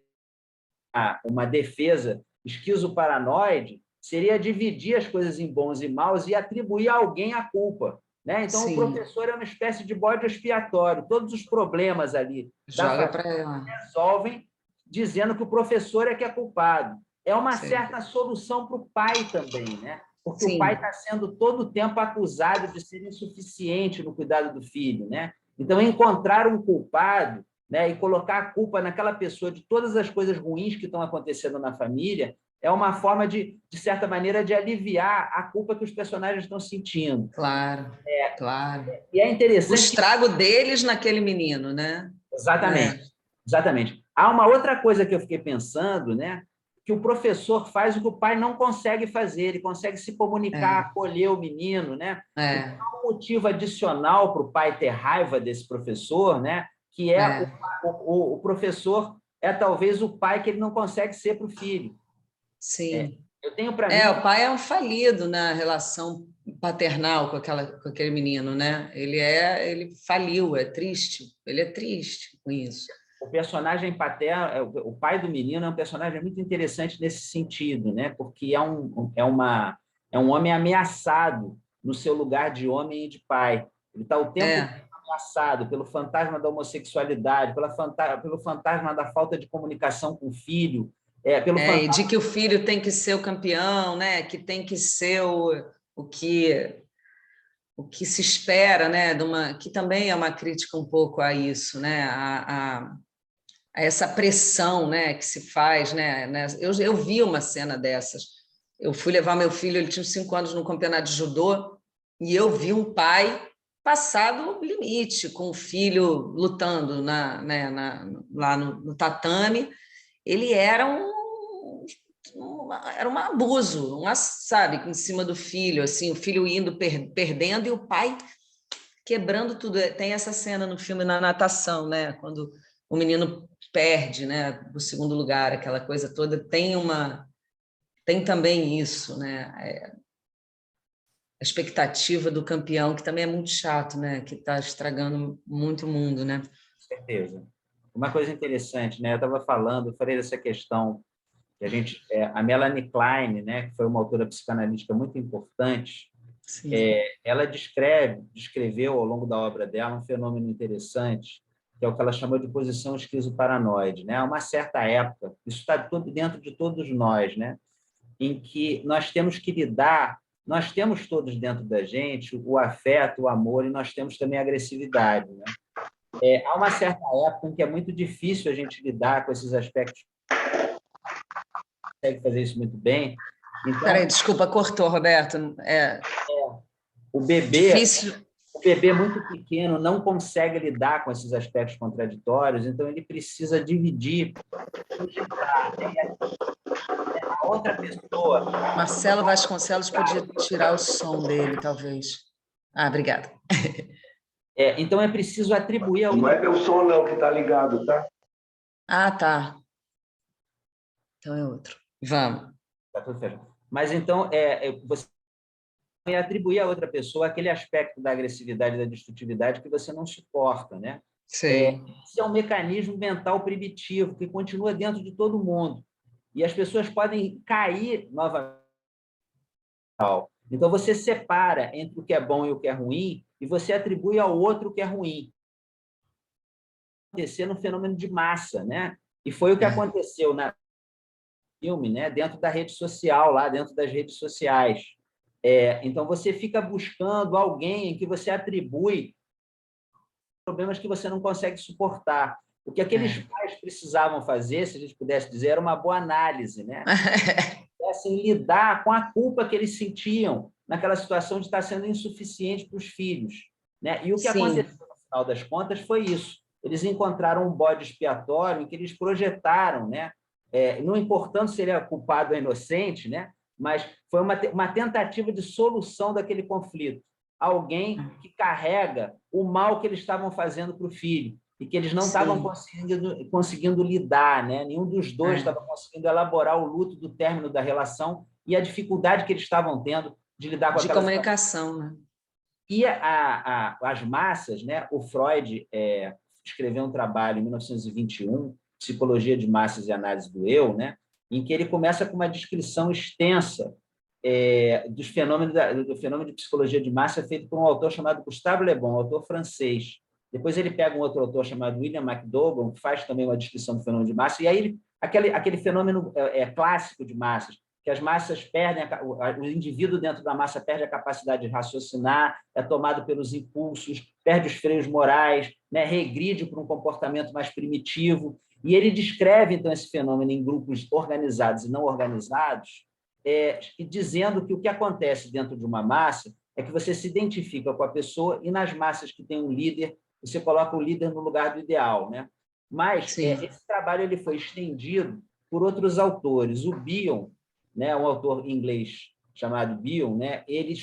uma defesa esquizoparanoide, seria dividir as coisas em bons e maus e atribuir a alguém a culpa. Né? Então, o professor é uma espécie de bode expiatório. Todos os problemas ali joga para ela, resolvem dizendo que o professor é que é culpado. É uma certa solução para o pai também, né? Porque o pai está sendo todo o tempo acusado de ser insuficiente no cuidado do filho, né? Então, encontrar um culpado, né, e colocar a culpa naquela pessoa de todas as coisas ruins que estão acontecendo na família é uma forma de certa maneira, de aliviar a culpa que os personagens estão sentindo. Claro, claro. E é interessante... O estrago deles naquele menino, né? Exatamente, exatamente. Há uma outra coisa que eu fiquei pensando, né? Que o professor faz o que o pai não consegue fazer, ele consegue se comunicar, acolher o menino, né? Então, há um motivo adicional para o pai ter raiva desse professor, né? Que o professor é talvez o pai que ele não consegue ser para o filho. Sim. Eu tenho para mim... O pai é um falido na relação paternal com aquele menino, né? Ele faliu, é triste. Ele é triste com isso. O personagem paterno, o pai do menino, é um personagem muito interessante nesse sentido, né? Porque é um homem ameaçado no seu lugar de homem e de pai. Ele está o tempo ameaçado pelo fantasma da homossexualidade, pelo fantasma da falta de comunicação com o filho, e de que o filho tem que ser o campeão, né? Que tem que ser o que se espera, né? Que também é uma crítica um pouco a isso, né? A essa pressão, né, que se faz, né? Eu vi uma cena dessas. Eu fui levar meu filho, ele tinha 5 anos no campeonato de judô, e eu vi um pai passar do limite com o filho lutando lá no tatame. Ele era era um abuso, sabe, em cima do filho, assim, o filho indo perdendo e o pai quebrando tudo. Tem essa cena no filme na natação, né? Quando o menino perde, né, o segundo lugar, aquela coisa toda, tem também isso, né, a expectativa do campeão, que também é muito chato, né, que está estragando muito o mundo, né. Com certeza. Uma coisa interessante, né, eu falei dessa questão que a Melanie Klein, né, que foi uma autora psicanalítica muito importante, ela descreveu ao longo da obra dela um fenômeno interessante, que é o que ela chamou de posição esquizoparanoide, né? Há uma certa época, isso está tudo dentro de todos nós, né? Em que nós temos que lidar, nós temos todos dentro da gente o afeto, o amor, e nós temos também a agressividade, né? Há uma certa época em que é muito difícil a gente lidar com esses aspectos, consegue fazer isso muito bem. Então, peraí, desculpa, cortou, Roberto. o bebê Difícil. o bebê muito pequeno não consegue lidar com esses aspectos contraditórios, então ele precisa dividir, a outra pessoa. Marcelo Vasconcelos podia tirar o som dele, talvez. Ah, obrigada. Então é preciso atribuir ao... Não é meu som não que está ligado, tá? Ah, tá. Então é outro. Vamos. Tá tudo certo. Mas então você atribuir a outra pessoa aquele aspecto da agressividade, da destrutividade que você não suporta, né? Sim. Isso é um mecanismo mental primitivo que continua dentro de todo mundo. E as pessoas podem cair novamente. Então, você separa entre o que é bom e o que é ruim e você atribui ao outro o que é ruim. Acontecer no fenômeno de massa, né? E foi o que aconteceu no filme, né? Dentro da rede social, lá dentro das redes sociais. Então, você fica buscando alguém em que você atribui problemas que você não consegue suportar. O que aqueles pais precisavam fazer, se a gente pudesse dizer, era uma boa análise, né? Assim, lidar com a culpa que eles sentiam naquela situação de estar sendo insuficiente para os filhos, né? E o que aconteceu, no final das contas, foi isso. Eles encontraram um bode expiatório em que eles projetaram, né? Não importando se ele é culpado ou inocente, né? Mas foi uma tentativa de solução daquele conflito. Alguém que carrega o mal que eles estavam fazendo para o filho e que eles não estavam conseguindo lidar, né? Nenhum dos dois estava conseguindo elaborar o luto do término da relação e a dificuldade que eles estavam tendo de lidar com aquela comunicação, né? E as massas, né? O Freud escreveu um trabalho em 1921, Psicologia de Massas e Análise do Eu, né? Em que ele começa com uma descrição extensa do fenômeno de psicologia de massa feito por um autor chamado Gustave Le Bon, um autor francês. Depois ele pega um outro autor chamado William McDougall, que faz também uma descrição do fenômeno de massa, e aí aquele fenômeno clássico de massas, que as massas perdem, o indivíduo dentro da massa perde a capacidade de raciocinar, é tomado pelos impulsos, perde os freios morais, né, regride para um comportamento mais primitivo. E ele descreve, então, esse fenômeno em grupos organizados e não organizados, dizendo que o que acontece dentro de uma massa é que você se identifica com a pessoa e nas massas que tem um líder, você coloca o líder no lugar do ideal, né? Mas esse trabalho ele foi estendido por outros autores. O Bion, né, um autor inglês chamado Bion, né, ele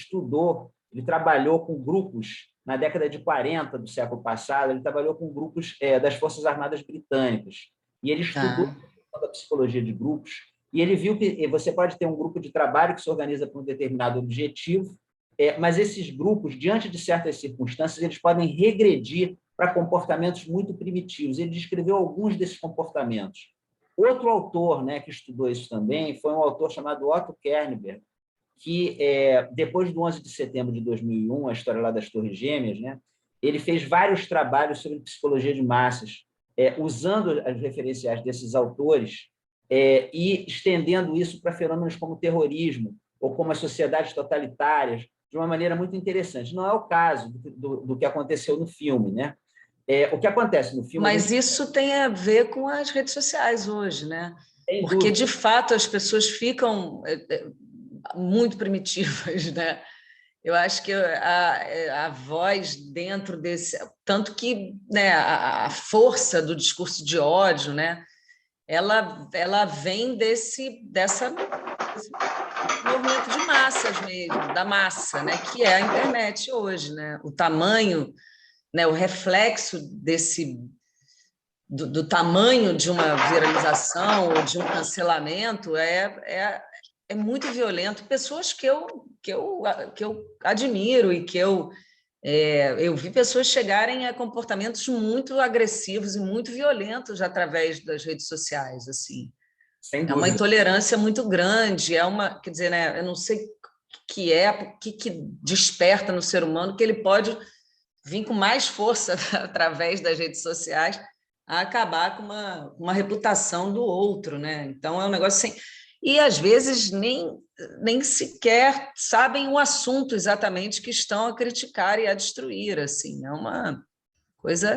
trabalhou com grupos na década de 40 do século passado, ele trabalhou com grupos das Forças Armadas Britânicas. E ele estudou a psicologia de grupos, e ele viu que você pode ter um grupo de trabalho que se organiza para um determinado objetivo, mas esses grupos, diante de certas circunstâncias, eles podem regredir para comportamentos muito primitivos. Ele descreveu alguns desses comportamentos. Outro autor, né, que estudou isso também foi um autor chamado Otto Kernberg, que, depois do 11 de setembro de 2001, a história lá das Torres Gêmeas, né, ele fez vários trabalhos sobre psicologia de massas, usando as referenciais desses autores e estendendo isso para fenômenos como o terrorismo ou como as sociedades totalitárias, de uma maneira muito interessante. Não é o caso do que aconteceu no filme, né? O que acontece no filme... Mas isso tem a ver com as redes sociais hoje, né? Porque, de fato, as pessoas ficam muito primitivas, né? Eu acho que a voz dentro desse... Tanto que, né, a força do discurso de ódio, né, ela vem desse movimento de massas mesmo, da massa, né, que é a internet hoje, né? O tamanho, né, o reflexo do tamanho de uma viralização ou de um cancelamento é muito violento. Pessoas que eu admiro e que eu vi pessoas chegarem a comportamentos muito agressivos e muito violentos através das redes sociais, assim. Sem dúvida. É uma intolerância muito grande, quer dizer, né, eu não sei o que desperta no ser humano que ele pode vir com mais força através das redes sociais a acabar com uma reputação do outro, né? Então é um negócio sem... E às vezes nem sequer sabem o assunto exatamente que estão a criticar e a destruir, assim. É uma coisa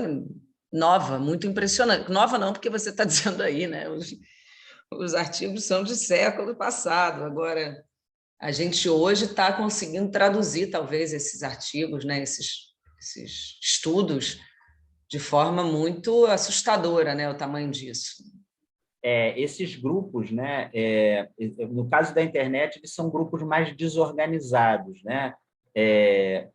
nova, muito impressionante. Nova não, porque você está dizendo aí, né? Os artigos são de século passado. Agora, a gente hoje está conseguindo traduzir, talvez, esses artigos, né? Esses estudos, de forma muito assustadora, né? O tamanho disso. Esses grupos, né, no caso da internet, eles são grupos mais desorganizados, né?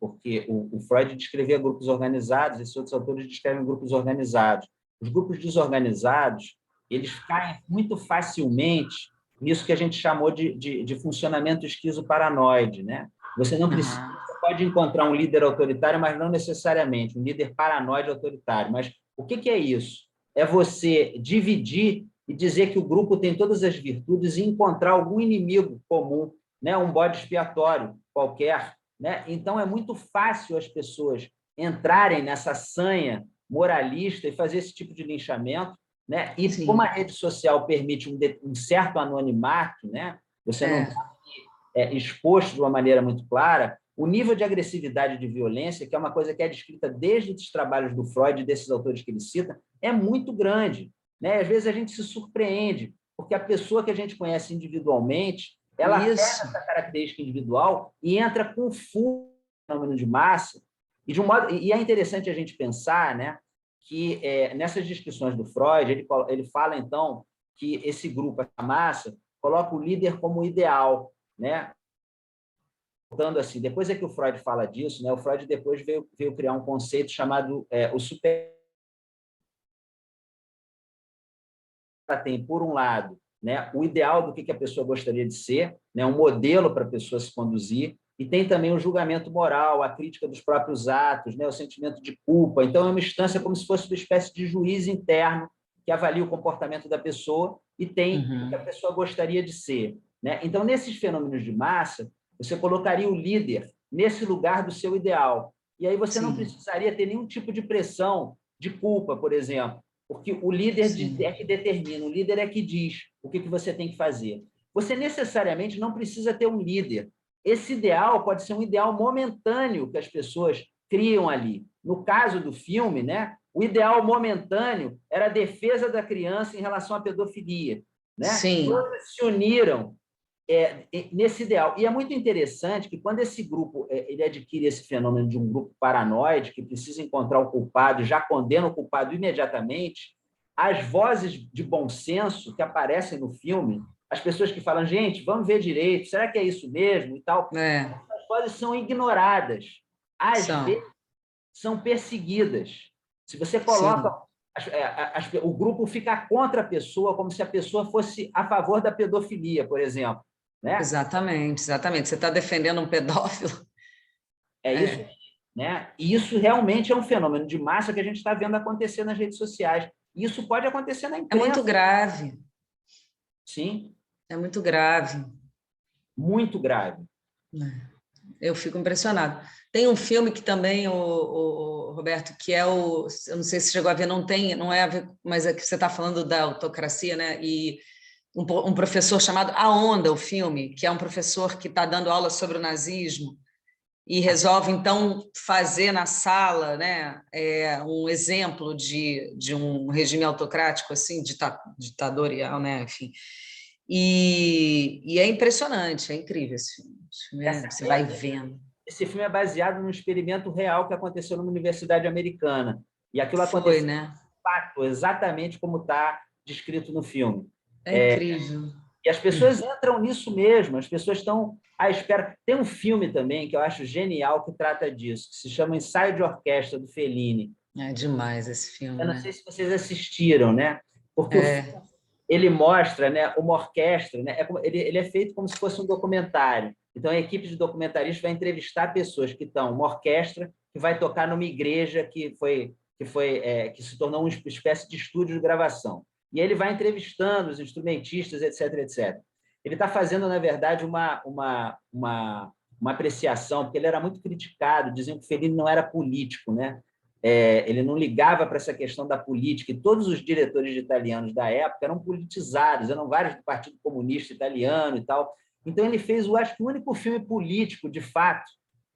Porque o Freud descrevia grupos organizados, esses outros autores descrevem grupos organizados. Os grupos desorganizados, eles caem muito facilmente nisso que a gente chamou de funcionamento esquizoparanoide, né? Você não precisa, você pode encontrar um líder autoritário, mas não necessariamente um líder paranoide autoritário. Mas o que é isso? É você dividir e dizer que o grupo tem todas as virtudes e encontrar algum inimigo comum, né? Um bode expiatório qualquer, né? Então, é muito fácil as pessoas entrarem nessa sanha moralista e fazer esse tipo de linchamento, né? E Sim. como a rede social permite um certo anonimato, né? Você não está exposto de uma maneira muito clara, o nível de agressividade e de violência, que é uma coisa que é descrita desde os trabalhos do Freud e desses autores que ele cita, é muito grande, né? Às vezes a gente se surpreende, porque a pessoa que a gente conhece individualmente, ela pega essa característica individual e entra com fenômeno de massa, e é interessante a gente pensar, né, que nessas descrições do Freud, ele fala, então, que esse grupo, essa massa, coloca o líder como ideal, né? Voltando assim, depois é que o Freud fala disso, né? O Freud depois veio criar um conceito chamado o super. Tem, por um lado, né, o ideal do que a pessoa gostaria de ser, né, um modelo para a pessoa se conduzir, e tem também o julgamento moral, a crítica dos próprios atos, né, o sentimento de culpa. Então, é uma instância como se fosse uma espécie de juiz interno que avalia o comportamento da pessoa e tem o que a pessoa gostaria de ser, né? Então, nesses fenômenos de massa, você colocaria o líder nesse lugar do seu ideal. E aí você não precisaria ter nenhum tipo de pressão de culpa, por exemplo, porque o líder é que determina, o líder é que diz o que você tem que fazer. Você necessariamente não precisa ter um líder. Esse ideal pode ser um ideal momentâneo que as pessoas criam ali. No caso do filme, né, o ideal momentâneo era a defesa da criança em relação à pedofilia, né? Sim. Todos se uniram nesse ideal. E é muito interessante que quando esse grupo ele adquire esse fenômeno de um grupo paranoide que precisa encontrar o culpado e já condena o culpado imediatamente, as vozes de bom senso que aparecem no filme, as pessoas que falam, gente, vamos ver direito, será que é isso mesmo e tal, as vozes são ignoradas. Às vezes, são perseguidas. Se você coloca... o grupo fica contra a pessoa, como se a pessoa fosse a favor da pedofilia, por exemplo. Né? Exatamente. Você está defendendo um pedófilo? Isso, né? E isso realmente é um fenômeno de massa que a gente está vendo acontecer nas redes sociais. E isso pode acontecer na imprensa. É muito grave. Sim. É muito grave. Muito grave. Eu fico impressionado. Tem um filme que também, o Roberto, que é o... Eu não sei se chegou a ver, não é a ver, mas é que você está falando da autocracia, né? E um professor chamado A Onda, o filme, que é um professor que está dando aula sobre o nazismo e resolve, então, fazer na sala, né, um exemplo de um regime autocrático, assim, ditatorial, né, enfim. E é impressionante, é incrível esse filme. Você vai vendo. Esse filme é baseado num experimento real que aconteceu numa universidade americana. E aquilo Foi, aconteceu, né? de fato, exatamente como está descrito no filme. É incrível. E as pessoas entram nisso mesmo, as pessoas estão à espera. Tem um filme também que eu acho genial que trata disso, que se chama Ensaio de Orquestra, do Fellini. É demais esse filme, Eu não né? sei se vocês assistiram, né? Porque o filme, ele mostra, né, uma orquestra, né? Ele é feito como se fosse um documentário. Então, a equipe de documentaristas vai entrevistar pessoas que estão, uma orquestra que vai tocar numa igreja que se tornou uma espécie de estúdio de gravação. E ele vai entrevistando os instrumentistas, etc, etc. Ele está fazendo, na verdade, uma uma apreciação, porque ele era muito criticado, diziam que Fellini não era político, né? Ele não ligava para essa questão da política, e todos os diretores italianos da época eram politizados, eram vários do Partido Comunista Italiano e tal. Então, ele fez, eu acho que o único filme político, de fato,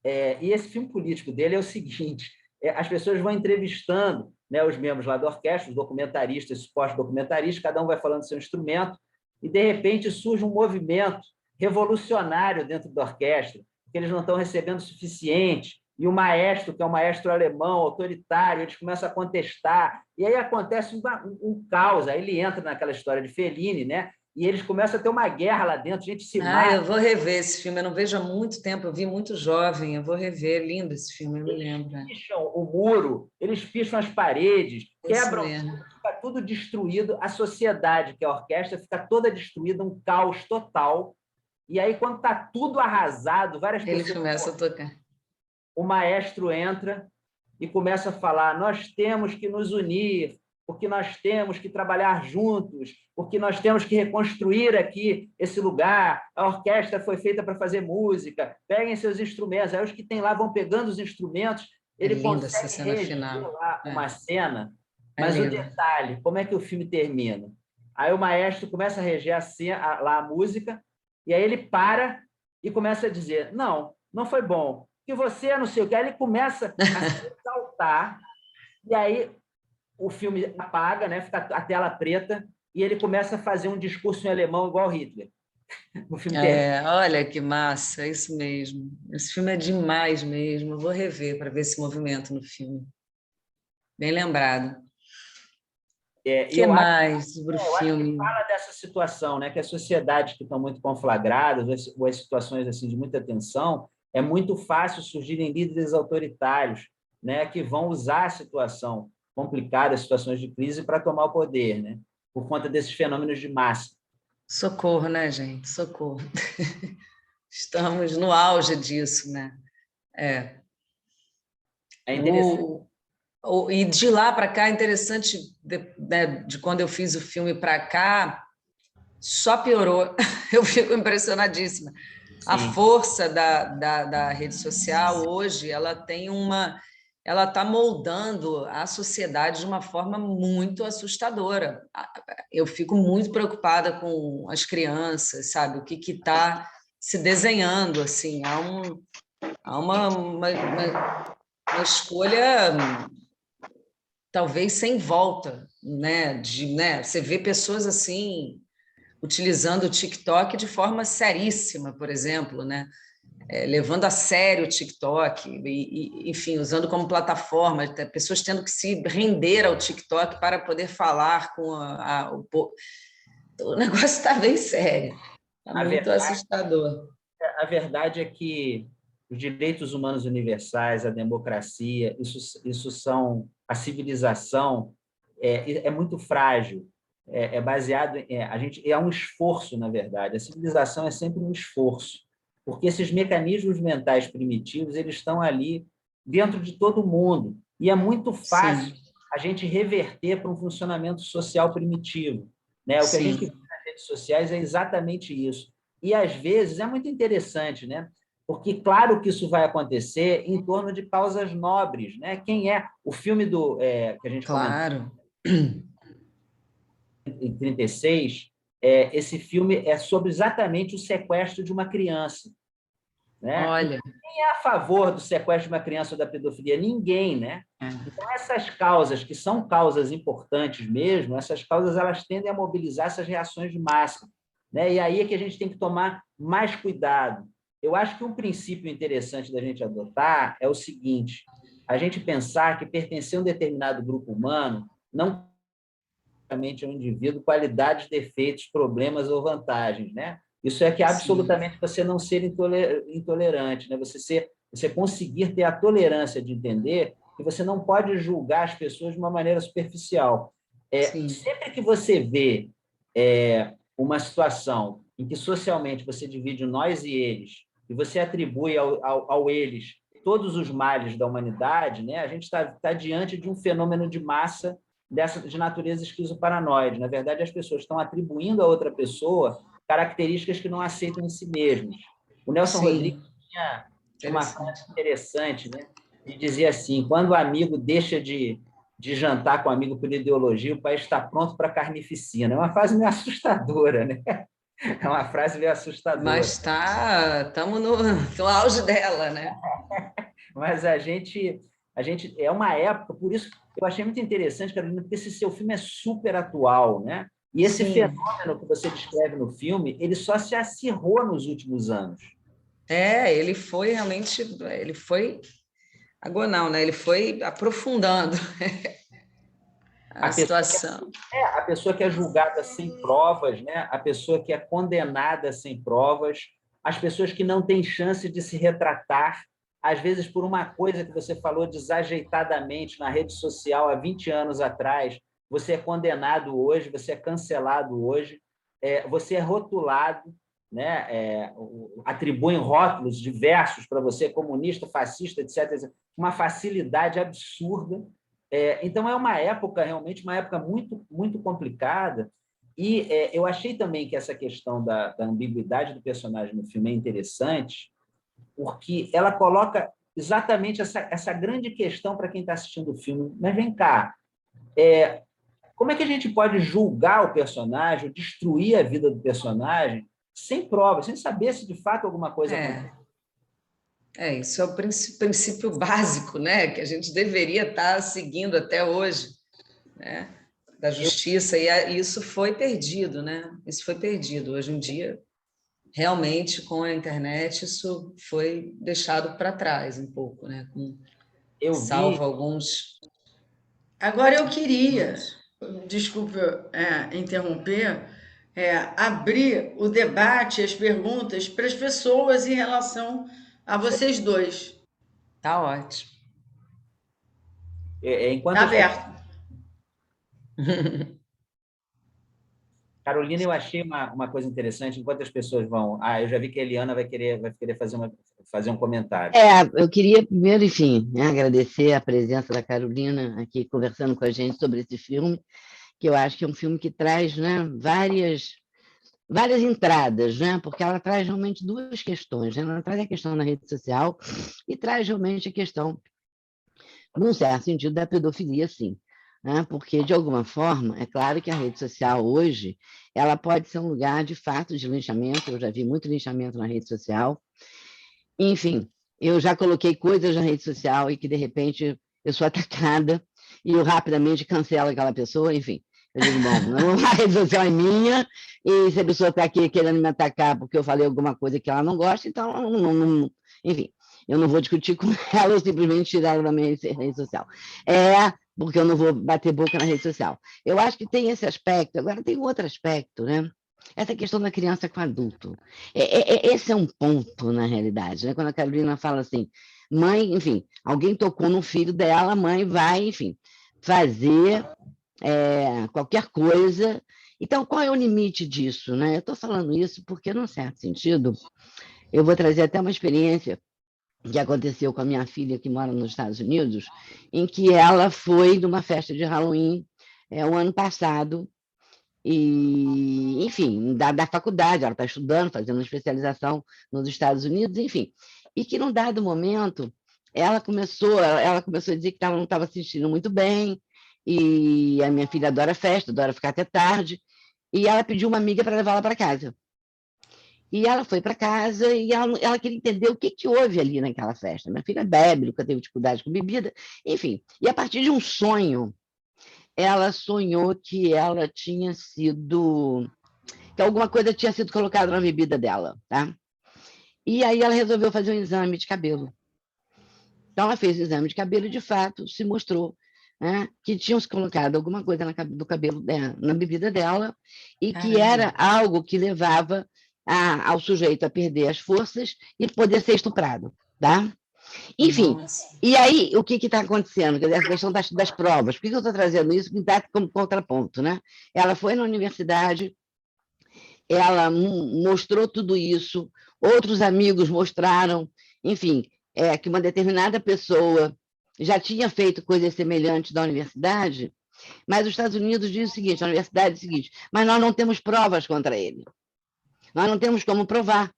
e esse filme político dele é o seguinte: as pessoas vão entrevistando, né, os membros lá da orquestra, os documentaristas, os pós-documentaristas, cada um vai falando seu instrumento, e, de repente, surge um movimento revolucionário dentro da orquestra, que eles não estão recebendo o suficiente, e o maestro, que é um maestro alemão, autoritário, eles começam a contestar, e aí acontece um caos, aí ele entra naquela história de Fellini, né? E eles começam a ter uma guerra lá dentro, a gente se mata. Eu vou rever esse filme, eu não vejo há muito tempo, eu vi muito jovem, eu vou rever, lindo esse filme, eu me lembro. Eles picham o muro, eles picham as paredes, quebram, mesmo. fica tudo destruído, a sociedade, que é a orquestra, fica toda destruída, um caos total, e aí, quando está tudo arrasado, várias Ele pessoas... começa a tocar. O maestro entra e começa a falar: nós temos que nos unir, porque nós temos que trabalhar juntos, porque nós temos que reconstruir aqui esse lugar, a orquestra foi feita para fazer música, peguem seus instrumentos. Aí os que tem lá vão pegando os instrumentos, ele consegue reger lá uma cena, mas o detalhe, como é que o filme termina? Aí o maestro começa a reger lá a música, e aí ele para e começa a dizer: não foi bom, que você não sei o que. Aí ele começa a se exaltar, e aí o filme apaga, né? Fica a tela preta, e ele começa a fazer um discurso em alemão igual Hitler. O filme olha que massa, é isso mesmo. Esse filme é demais mesmo. Eu vou rever para ver esse movimento no filme. Bem lembrado. O que mais sobre o filme? Fala dessa situação, né? Que as sociedades que estão muito conflagradas, ou as situações assim de muita tensão, é muito fácil surgirem líderes autoritários, né, que vão usar a situação complicada, as situações de crise, para tomar o poder, né, por conta desses fenômenos de massa. Socorro, né, gente? Socorro. Estamos no auge disso, né? É interessante. E de lá para cá, é interessante, de quando eu fiz o filme para cá, só piorou. Eu fico impressionadíssima. Sim. A força da rede social hoje, ela está moldando a sociedade de uma forma muito assustadora. Eu fico muito preocupada com as crianças, sabe? O que está se desenhando, assim. Há uma escolha talvez sem volta, né? Você vê pessoas assim utilizando o TikTok de forma seríssima, por exemplo, né? Levando a sério o TikTok, enfim, usando como plataforma, pessoas tendo que se render ao TikTok para poder falar com o negócio está bem sério, está muito assustador. A verdade é que os direitos humanos universais, a democracia, isso são a civilização é muito frágil. É baseado é um esforço, na verdade. A civilização é sempre um esforço, porque esses mecanismos mentais primitivos, eles estão ali dentro de todo mundo, e é muito fácil a gente reverter para um funcionamento social primitivo, né? O que a gente vê nas redes sociais é exatamente isso. E às vezes é muito interessante, né? Porque claro que isso vai acontecer em torno de causas nobres, né? Quem é o filme que a gente comentou em 36, esse filme é sobre exatamente o sequestro de uma criança, né? Olha, quem é a favor do sequestro de uma criança ou da pedofilia? Ninguém, né? Então essas causas, que são causas importantes mesmo, essas causas elas tendem a mobilizar essas reações de massa, né? E aí é que a gente tem que tomar mais cuidado. Eu acho que um princípio interessante da gente adotar é o seguinte: a gente pensar que pertencer a um determinado grupo humano não é um indivíduo, qualidades, defeitos, problemas ou vantagens, né? Isso é que absolutamente você não ser intolerante, né? Você conseguir ter a tolerância de entender que você não pode julgar as pessoas de uma maneira superficial. Sempre que você vê uma situação em que socialmente você divide o nós e eles, e você atribui ao eles todos os males da humanidade, né? A gente está diante de um fenômeno de massa de natureza esquizoparanoide. Na verdade, as pessoas estão atribuindo a outra pessoa características que não aceitam em si mesmas. O Nelson Rodrigues tinha uma frase interessante, né? E dizia assim: quando o amigo deixa de jantar com o amigo por ideologia, o país está pronto para carnificina. É uma frase meio assustadora, né? É uma frase meio assustadora. Mas estamos no auge dela, né? Mas a gente é uma época, por isso eu achei muito interessante, Carolina, porque esse seu filme é super atual, né? E esse Sim. fenômeno que você descreve no filme, ele só se acirrou nos últimos anos. Ele foi realmente, ele foi agonal, né? Ele foi aprofundando A a pessoa situação. a pessoa que é julgada sem provas, né? A pessoa que é condenada sem provas, as pessoas que não têm chance de se retratar, às vezes por uma coisa que você falou desajeitadamente na rede social há 20 anos atrás, você é condenado hoje, você é cancelado hoje, você é rotulado, né? Atribuem rótulos diversos para você, comunista, fascista, etc. Uma facilidade absurda. Então, é uma época, realmente, uma época muito, muito complicada, e eu achei também que essa questão da ambiguidade do personagem no filme é interessante, porque ela coloca exatamente essa grande questão para quem está assistindo o filme. Mas vem cá, como é que a gente pode julgar o personagem, destruir a vida do personagem, sem provas, sem saber se de fato alguma coisa aconteceu? Isso é o princípio básico, né? Que a gente deveria estar seguindo até hoje, né? Da justiça, e isso foi perdido, né? Isso foi perdido. Hoje em dia, realmente, com a internet, isso foi deixado para trás um pouco, né? Eu vi. Salvo alguns. Agora eu queria, desculpa interromper, abrir o debate, as perguntas para as pessoas em relação a vocês dois. Tá ótimo. Enquanto Está as aberto. Carolina, eu achei uma coisa interessante, enquanto as pessoas vão. Eu já vi que a Eliana vai querer fazer um comentário. Eu queria primeiro, enfim, né, agradecer a presença da Carolina aqui conversando com a gente sobre esse filme, que eu acho que é um filme que traz, né, várias entradas, né, porque ela traz realmente duas questões, né, ela traz a questão da rede social e traz realmente a questão, num certo sentido, da pedofilia, sim. Né, porque, de alguma forma, é claro que a rede social hoje ela pode ser um lugar, de fato, de linchamento, eu já vi muito linchamento na rede social, enfim, eu já coloquei coisas na rede social e que, de repente, eu sou atacada e eu rapidamente cancelo aquela pessoa, enfim. Eu digo, bom, a rede social é minha e se a pessoa está aqui querendo me atacar porque eu falei alguma coisa que ela não gosta, então, enfim, eu não vou discutir com ela ou simplesmente tirar ela da minha rede social. Porque eu não vou bater boca na rede social. Eu acho que tem esse aspecto. Agora, tem outro aspecto, né? Essa questão da criança com adulto. Esse é um ponto, na realidade, né? Quando a Carolina fala assim, mãe, enfim, alguém tocou no filho dela, a mãe vai, enfim, fazer qualquer coisa. Então, qual é o limite disso, né? Eu estou falando isso porque, num certo sentido, eu vou trazer até uma experiência que aconteceu com a minha filha, que mora nos Estados Unidos, em que ela foi numa festa de Halloween o ano passado, e, enfim, da faculdade, ela está estudando, fazendo uma especialização nos Estados Unidos, enfim. E que, num dado momento, ela começou a dizer que ela não estava se sentindo muito bem, e a minha filha adora festa, adora ficar até tarde, e ela pediu uma amiga para levá-la para casa. E ela foi para casa e ela queria entender o que houve ali naquela festa. Minha filha bebe, nunca teve dificuldade com bebida, enfim. E a partir de um sonho, ela sonhou que ela tinha sido, que alguma coisa tinha sido colocada na bebida dela, tá? E aí ela resolveu fazer um exame de cabelo. Então ela fez o exame de cabelo e, de fato, se mostrou, né, que tinham se colocado alguma coisa do cabelo dela, na bebida dela, e que era algo que levava ao sujeito a perder as forças e poder ser estuprado, tá? Enfim, e aí o que está acontecendo? Quer dizer, essa questão das provas. Por que eu estou trazendo isso? Que dá como contraponto, né? Ela foi na universidade, ela mostrou tudo isso, outros amigos mostraram, enfim, que uma determinada pessoa já tinha feito coisas semelhantes na universidade, mas os Estados Unidos diz o seguinte, a universidade diz o seguinte, mas nós não temos provas contra ele. Nós não temos como provar.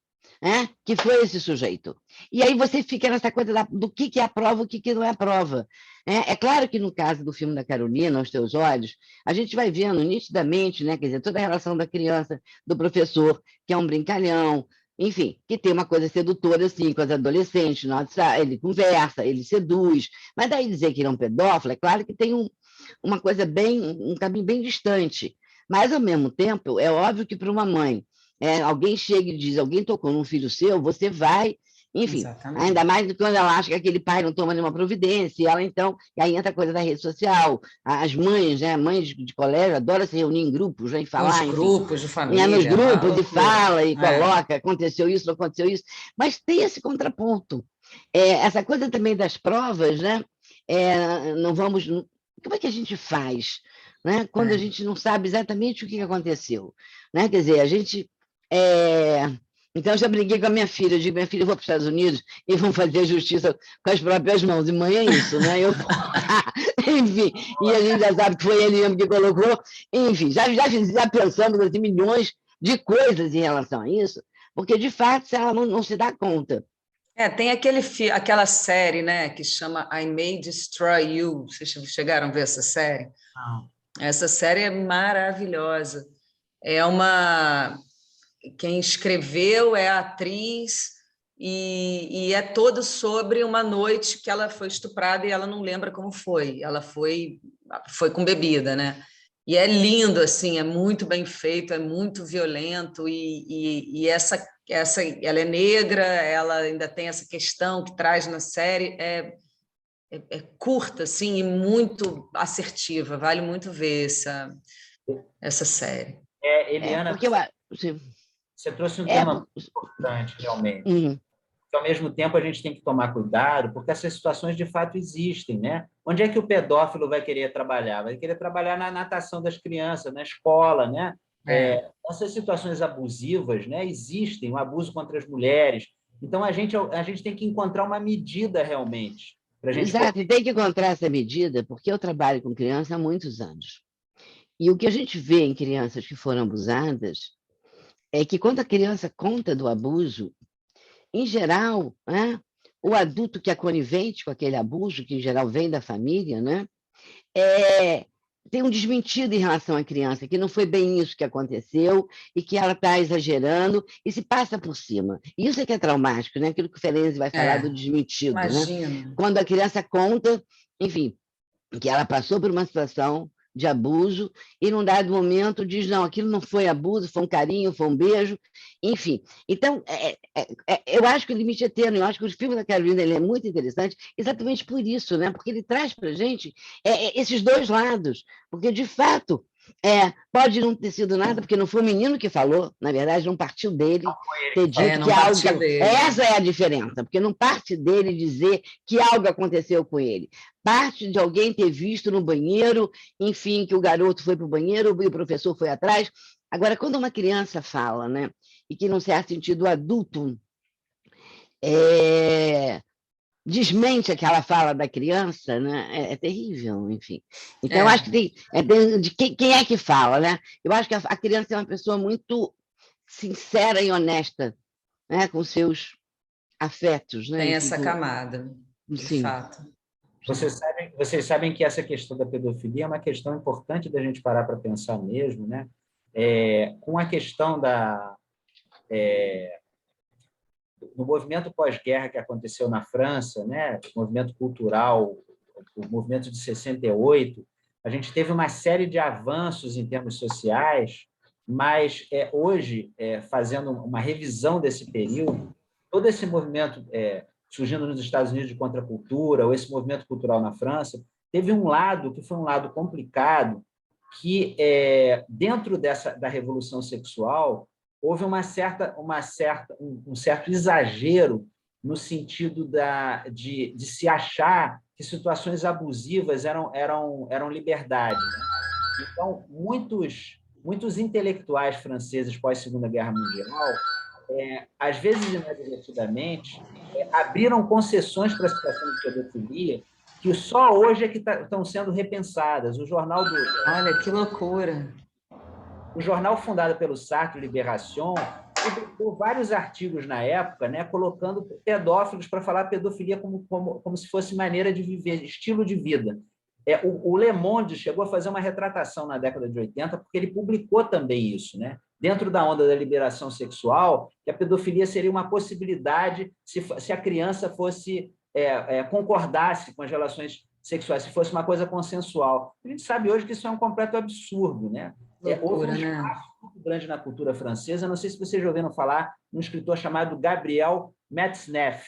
que foi esse sujeito. E aí você fica nessa coisa do que é a prova, o que não é a prova. É claro que no caso do filme da Carolina, Aos Teus Olhos, a gente vai vendo nitidamente, né, quer dizer, toda a relação da criança, do professor, que é um brincalhão, enfim, que tem uma coisa sedutora, assim, com as adolescentes, nossa, ele conversa, ele seduz, mas daí dizer que ele é um pedófilo, é claro que tem uma coisa um caminho bem distante, mas, ao mesmo tempo, é óbvio que para uma mãe, alguém chega e diz, alguém tocou num filho seu, você vai, enfim, Exatamente. ainda mais quando ela acha que aquele pai não toma nenhuma providência, e ela então, e aí entra a coisa da rede social, as mães, né, mães de colégio adoram se reunir em grupos, né, e falar, Nos enfim, grupos de família. nos grupos de loucura. fala e coloca, aconteceu isso, não aconteceu isso, mas tem esse contraponto. Essa coisa também das provas, né? Não vamos. Como é que a gente faz, né? Quando a gente não sabe exatamente o que aconteceu, né? Quer dizer, a gente. Então, eu já briguei com a minha filha. Eu digo, minha filha, eu vou para os Estados Unidos e vão fazer justiça com as próprias mãos. E mãe é isso, né? Enfim, e a gente já sabe que foi ele mesmo que colocou. Enfim, já pensamos assim, milhões de coisas em relação a isso, porque, de fato, ela não se dá conta. Tem aquela série, né, que chama I May Destroy You. Vocês chegaram a ver essa série? Não. Essa série é maravilhosa. Quem escreveu é a atriz e é todo sobre uma noite que ela foi estuprada e ela não lembra como foi. Ela foi com bebida, né? E é lindo, assim, é muito bem feito, é muito violento e ela é negra, ela ainda tem essa questão que traz na série, é curta, assim, e muito assertiva, vale muito ver essa série. Eliana, Porque você trouxe um tema muito importante, realmente. Que, ao mesmo tempo, a gente tem que tomar cuidado, porque essas situações, de fato, existem, né? Onde é que o pedófilo vai querer trabalhar? Vai querer trabalhar na natação das crianças, na escola, né? Essas situações abusivas, né, existem, o abuso contra as mulheres. Então, a gente tem que encontrar uma medida, realmente. Exato, e tem que encontrar essa medida, porque eu trabalho com criança há muitos anos. E o que a gente vê em crianças que foram abusadas é que, quando a criança conta do abuso, em geral, né, o adulto que é conivente com aquele abuso, que em geral vem da família, né, tem um desmentido em relação à criança, que não foi bem isso que aconteceu e que ela está exagerando e se passa por cima. Isso é que é traumático, né? Aquilo que o Ferenczi vai falar do desmentido. Imagina. Né? Quando a criança conta, enfim, que ela passou por uma situação de abuso e, num dado momento, diz, não, aquilo não foi abuso, foi um carinho, foi um beijo, enfim. Então, eu acho que o limite é tênue, eu acho que o filme da Carolina ele é muito interessante exatamente por isso, né? Porque ele traz para a gente esses dois lados, porque, de fato, pode não ter sido nada, porque não foi o menino que falou, na verdade, não partiu dele ter dito que algo... Essa é a diferença, porque não parte dele dizer que algo aconteceu com ele. Parte de alguém ter visto no banheiro, enfim, que o garoto foi para o banheiro e o professor foi atrás. Agora, quando uma criança fala, né, e que, num certo sentido, o adulto desmente aquela fala da criança, né? É terrível, enfim. Então, eu acho que tem de quem é que fala, né? Eu acho que a criança é uma pessoa muito sincera e honesta, né? Com seus afetos, né? Tem Enfim, essa camada, de fato. Vocês sabem que essa questão da pedofilia é uma questão importante da gente parar para pensar mesmo, né? Com a questão no movimento pós-guerra que aconteceu na França, né, o movimento cultural, o movimento de 68, a gente teve uma série de avanços em termos sociais, mas hoje, fazendo uma revisão desse período, todo esse movimento surgindo nos Estados Unidos de contracultura, ou esse movimento cultural na França, teve um lado que foi um lado complicado, que dentro da revolução sexual houve um certo exagero no sentido de se achar que situações abusivas eram liberdade. Né? Então, muitos intelectuais franceses pós-Segunda Guerra Mundial, às vezes inadvertidamente, abriram concessões para a situação de pedofilia que só hoje é que estão sendo repensadas. Olha, que loucura! O jornal fundado pelo Sartre, Libération, publicou vários artigos na época, né, colocando pedófilos para falar pedofilia como se fosse maneira de viver, estilo de vida. O Le Monde chegou a fazer uma retratação na década de 80, porque ele publicou também isso, né? Dentro da onda da liberação sexual, que a pedofilia seria uma possibilidade se a criança fosse concordasse com as relações sexuais, se fosse uma coisa consensual. A gente sabe hoje que isso é um completo absurdo, né? Houve um espaço muito grande na cultura francesa. Não sei se vocês já ouviram falar de um escritor chamado Gabriel Matzneff.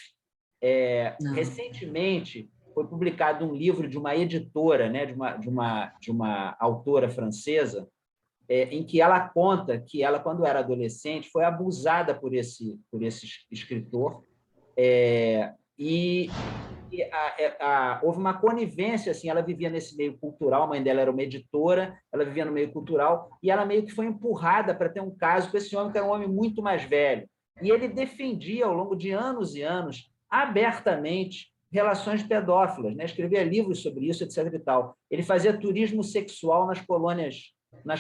Recentemente foi publicado um livro de uma editora, né, de uma autora francesa, em que ela conta que ela, quando era adolescente, foi abusada por esse escritor, houve uma conivência, assim, ela vivia nesse meio cultural, a mãe dela era uma editora, ela vivia no meio cultural, e ela meio que foi empurrada para ter um caso com esse homem, que era um homem muito mais velho. E ele defendia, ao longo de anos e anos, abertamente, relações pedófilas, né? Escrevia livros sobre isso, etc. e tal. Ele fazia turismo sexual nas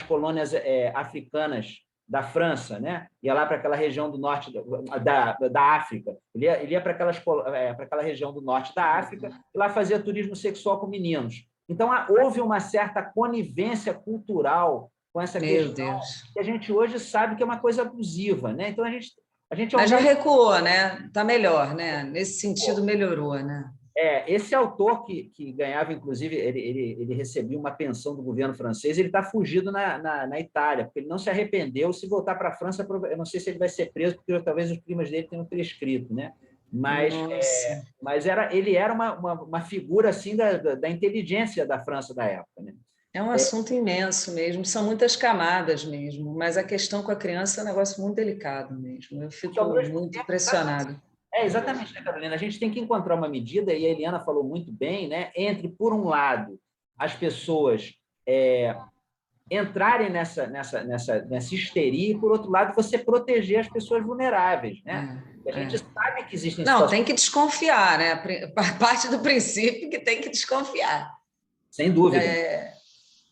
colônias africanas da França, né? Ia lá para aquela região do norte da África. Ele ia para aquela região do norte da África e lá fazia turismo sexual com meninos. Então, houve uma certa conivência cultural com essa questão que a gente hoje sabe que é uma coisa abusiva, né? Então, a gente Mas já recuou, né? Está melhor, né? Nesse sentido, melhorou, né? Esse autor que ganhava, inclusive, ele recebia uma pensão do governo francês, ele está fugido na Itália, porque ele não se arrependeu. Se voltar para a França, eu não sei se ele vai ser preso, porque talvez os crimes dele tenham prescrito, né? Mas ele era uma figura assim da inteligência da França da época, né? É um assunto imenso mesmo, são muitas camadas mesmo, mas a questão com a criança é um negócio muito delicado mesmo. Eu fico muito impressionada. Exatamente, né, Carolina? A gente tem que encontrar uma medida, e a Eliana falou muito bem, né, entre, por um lado, as pessoas entrarem nessa histeria, e, por outro lado, você proteger as pessoas vulneráveis, né? A gente sabe que existem situações... Não, tem que desconfiar, né? Parte do princípio que tem que desconfiar. Sem dúvida.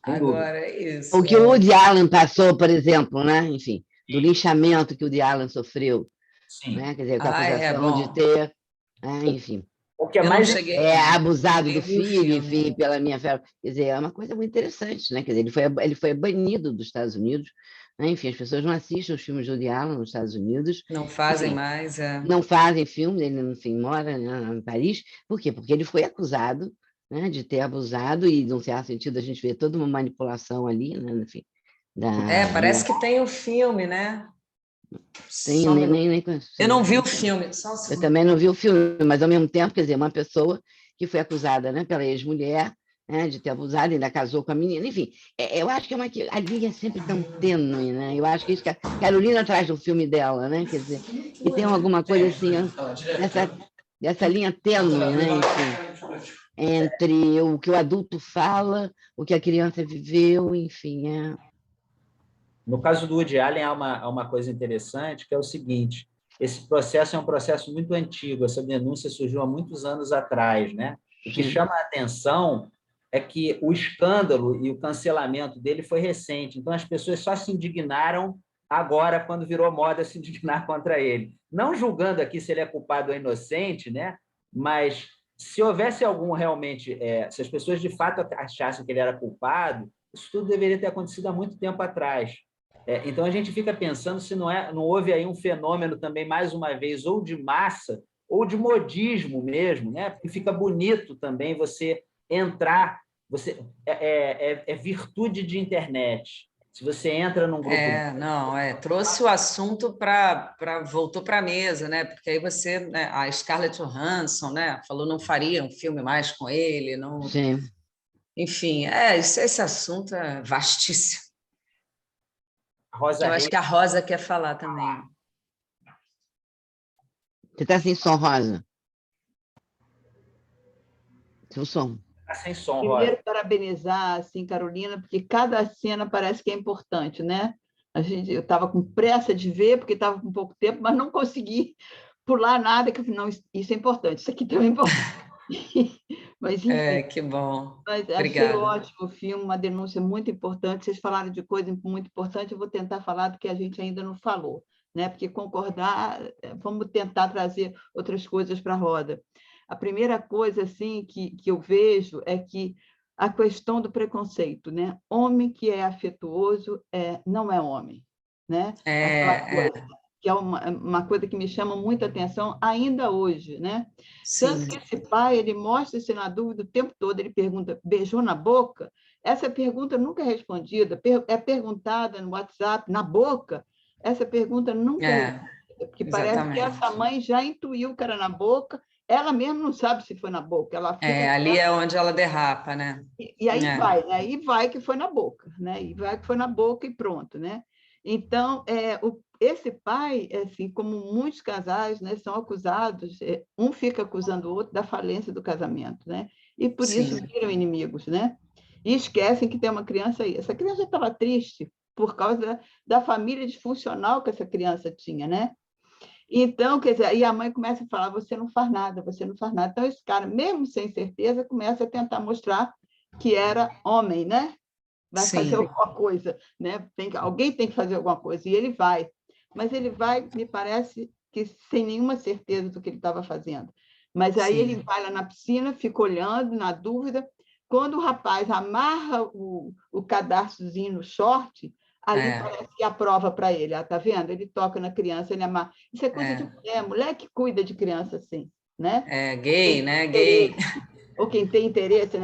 Agora, é isso. O que o Woody Allen passou, por exemplo, né? Enfim, do linchamento que o Woody Allen sofreu. Sim. Né? Quer dizer, com a acusação de ter, enfim, o que é mais abusado do filho, enfim, pela minha fé. Quer dizer, é uma coisa muito interessante, né? Quer dizer, ele foi banido dos Estados Unidos, né? Enfim, as pessoas não assistem os filmes de Woody Allen nos Estados Unidos. Não fazem mais, Não fazem filmes, ele, enfim, mora, né, em Paris. Por quê? Porque ele foi acusado, né, de ter abusado, e, num certo sentido, a gente vê toda uma manipulação ali, né? Enfim, parece que tem o filme, né? Nem eu não vi o filme. Eu também não vi o filme, mas ao mesmo tempo, quer dizer, uma pessoa que foi acusada, né, pela ex-mulher, né, de ter abusado, ainda casou com a menina, enfim, eu acho que a linha é sempre tão tênue, né? Eu acho que isso que a Carolina traz do filme dela, né? Quer dizer, que tem alguma coisa assim, dessa linha tênue, né? Enfim, entre o que o adulto fala, o que a criança viveu, enfim, No caso do Woody Allen, há uma coisa interessante, que é o seguinte: esse processo é um processo muito antigo, essa denúncia surgiu há muitos anos atrás, né? O que chama a atenção é que o escândalo e o cancelamento dele foi recente, então as pessoas só se indignaram agora, quando virou moda se indignar contra ele. Não julgando aqui se ele é culpado ou inocente, né? Mas se houvesse algum realmente, se as pessoas de fato achassem que ele era culpado, isso tudo deveria ter acontecido há muito tempo atrás. Então, a gente fica pensando se não houve aí um fenômeno também, mais uma vez, ou de massa, ou de modismo mesmo, né? Porque fica bonito também você entrar, é virtude de internet. Se você entra num grupo... trouxe o assunto voltou para a mesa, né? Porque aí você, né, a Scarlett Johansson, né, falou não faria um filme mais com ele, não... Sim. Enfim, esse assunto é vastíssimo. Eu acho que a Rosa quer falar também. Você está sem som, Rosa? Seu som. Está sem som, Rosa. Primeiro, parabenizar, assim, Carolina, porque cada cena parece que é importante, né? Eu estava com pressa de ver, porque estava com pouco tempo, mas não consegui pular nada, que eu falei, não, isso é importante, isso aqui também é importante. Mas, enfim, que bom. Mas achei ótimo o filme, uma denúncia muito importante. Vocês falaram de coisa muito importante, eu vou tentar falar do que a gente ainda não falou, né? Porque concordar, vamos tentar trazer outras coisas para a roda. A primeira coisa assim que eu vejo é que a questão do preconceito, né? Homem que é afetuoso não é homem, né? Aquela coisa, que é uma coisa que me chama muita atenção ainda hoje, né? Tanto que esse pai, ele mostra-se na dúvida o tempo todo, ele pergunta, beijou na boca? Essa pergunta nunca é respondida, é perguntada no WhatsApp, na boca, essa pergunta nunca é respondida, porque parece que essa mãe já intuiu que era na boca, ela mesma não sabe se foi na boca, ela fica... ali é onde ela derrapa, né? E aí vai, né? Aí vai que foi na boca, né? E vai que foi na boca e pronto, né? Então, esse pai, assim, como muitos casais, né, são acusados, um fica acusando o outro da falência do casamento, né? E por isso viram inimigos, né? E esquecem que tem uma criança aí. Essa criança estava triste por causa da família disfuncional que essa criança tinha, né? Então, quer dizer, e a mãe começa a falar, você não faz nada, você não faz nada. Então, esse cara, mesmo sem certeza, começa a tentar mostrar que era homem, né? Vai fazer alguma coisa, né? Alguém tem que fazer alguma coisa, e ele vai. Mas ele vai, me parece, que sem nenhuma certeza do que ele estava fazendo. Mas aí ele vai lá na piscina, fica olhando, na dúvida. Quando o rapaz amarra o cadarçozinho no short, ali parece que é a prova para ele. Está vendo? Ele toca na criança, ele amarra. Isso é coisa de mulher. Mulher que cuida de criança assim, né? Gay, né? Gay. Ou quem tem interesse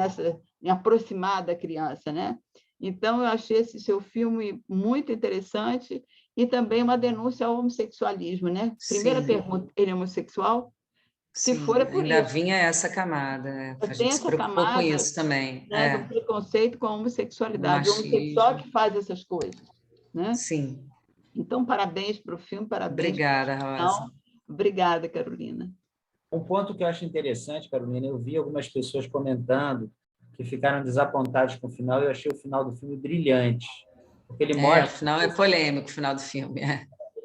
em aproximar da criança, né? Então, eu achei esse seu filme muito interessante e também uma denúncia ao homossexualismo, né? Primeira pergunta, ele é homossexual? Se for, é por ainda isso. vinha essa camada. A gente se preocupou com isso também. Né, do preconceito com a homossexualidade. O homossexual que faz essas coisas. Né? Sim. Então, parabéns para o filme, parabéns. Obrigada, Rosa. Obrigada, Carolina. Um ponto que eu acho interessante, Carolina, eu vi algumas pessoas comentando que ficaram desapontados com o final, e eu achei o final do filme brilhante. Porque ele mostra... O final é polêmico, o final do filme.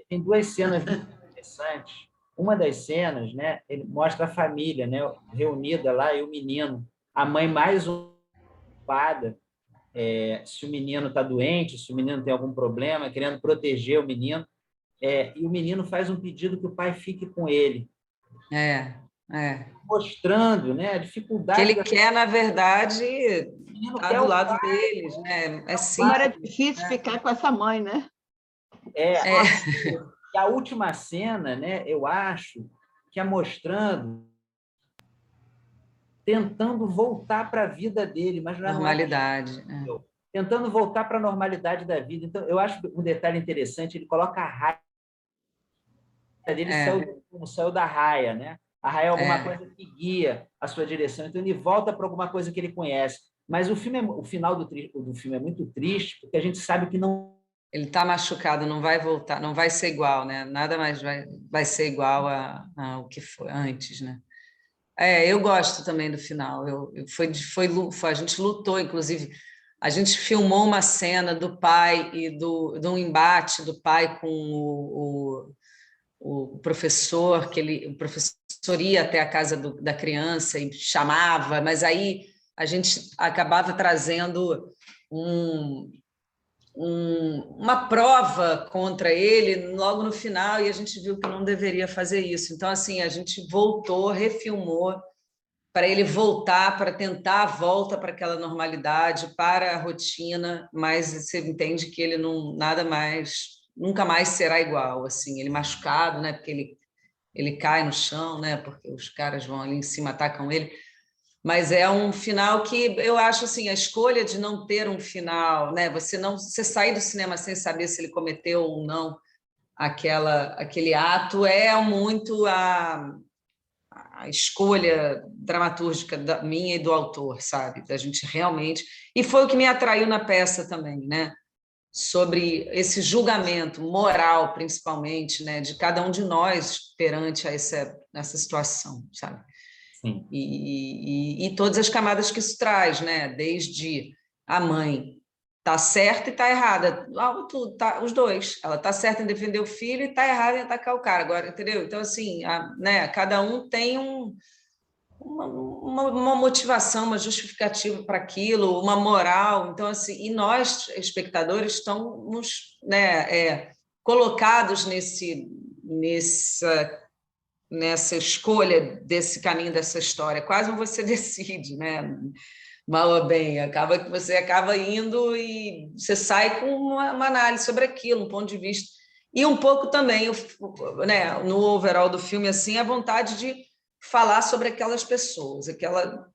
Tem duas cenas muito interessantes. Uma das cenas, né, ele mostra a família, né, reunida lá, e o menino. A mãe mais ocupada, se o menino está doente, se o menino tem algum problema, querendo proteger o menino. E o menino faz um pedido que o pai fique com ele. Mostrando, né, a dificuldade... Que ele quer, na verdade, estar do lado deles. Né? Como era difícil ficar com essa mãe, né? E a última cena, né, eu acho que é mostrando, tentando voltar para a vida dele, mas na normalidade. Tentando voltar para a normalidade da vida. Então, eu acho um detalhe interessante, ele coloca a raia dele, saiu da raia, né? A raia é alguma coisa que guia a sua direção, então ele volta para alguma coisa que ele conhece. Mas o final do filme é muito triste, porque a gente sabe que não... Ele está machucado, não vai voltar, não vai ser igual, né? Nada mais vai ser igual ao que foi antes, né? Eu gosto também do final. A gente lutou, inclusive, a gente filmou uma cena do pai e de um embate do pai com o professor, o professor ia até a casa da criança e chamava, mas aí a gente acabava trazendo uma prova contra ele logo no final, e a gente viu que não deveria fazer isso. Então, assim, a gente voltou, refilmou para ele voltar, para tentar a volta para aquela normalidade, para a rotina, mas você entende que ele nunca mais será igual, assim, ele machucado, né, porque ele cai no chão, né, porque os caras vão ali em cima, atacam ele. Mas é um final que eu acho assim, a escolha de não ter um final, né? Você sair do cinema sem saber se ele cometeu ou não aquele ato é muito a escolha dramatúrgica minha e do autor, sabe? Da gente realmente... E foi o que me atraiu na peça também, né? Sobre esse julgamento moral, principalmente, né? De cada um de nós perante essa situação, sabe? Sim. E todas as camadas que isso traz, né? Desde a mãe tá certa e tá errada, os dois. Ela tá certa em defender o filho e tá errada em atacar o cara, agora, entendeu? Então, assim, né? Cada um tem uma motivação, uma justificativa para aquilo, uma moral. Então, assim, e nós, espectadores, estamos, né? colocados nessa escolha desse caminho, dessa história. Quase você decide, né? Mal ou bem, acaba que você acaba indo e você sai com uma análise sobre aquilo, um ponto de vista. E um pouco também, né, no overall do filme, assim, a vontade de falar sobre aquelas pessoas, aquela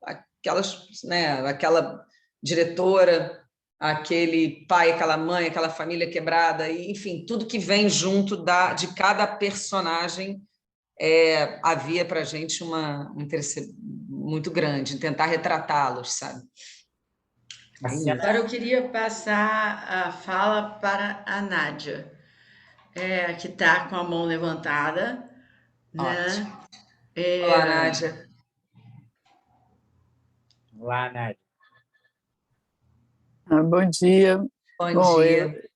diretora, aquele pai, aquela mãe, aquela família quebrada, e, enfim, tudo que vem junto de cada personagem. Havia para a gente um interesse muito grande em tentar retratá-los, sabe? Agora eu queria passar a fala para a Nádia, que está com a mão levantada, né? Ótimo. Olá, Nádia. Olá, Nádia. Bom dia. Bom dia.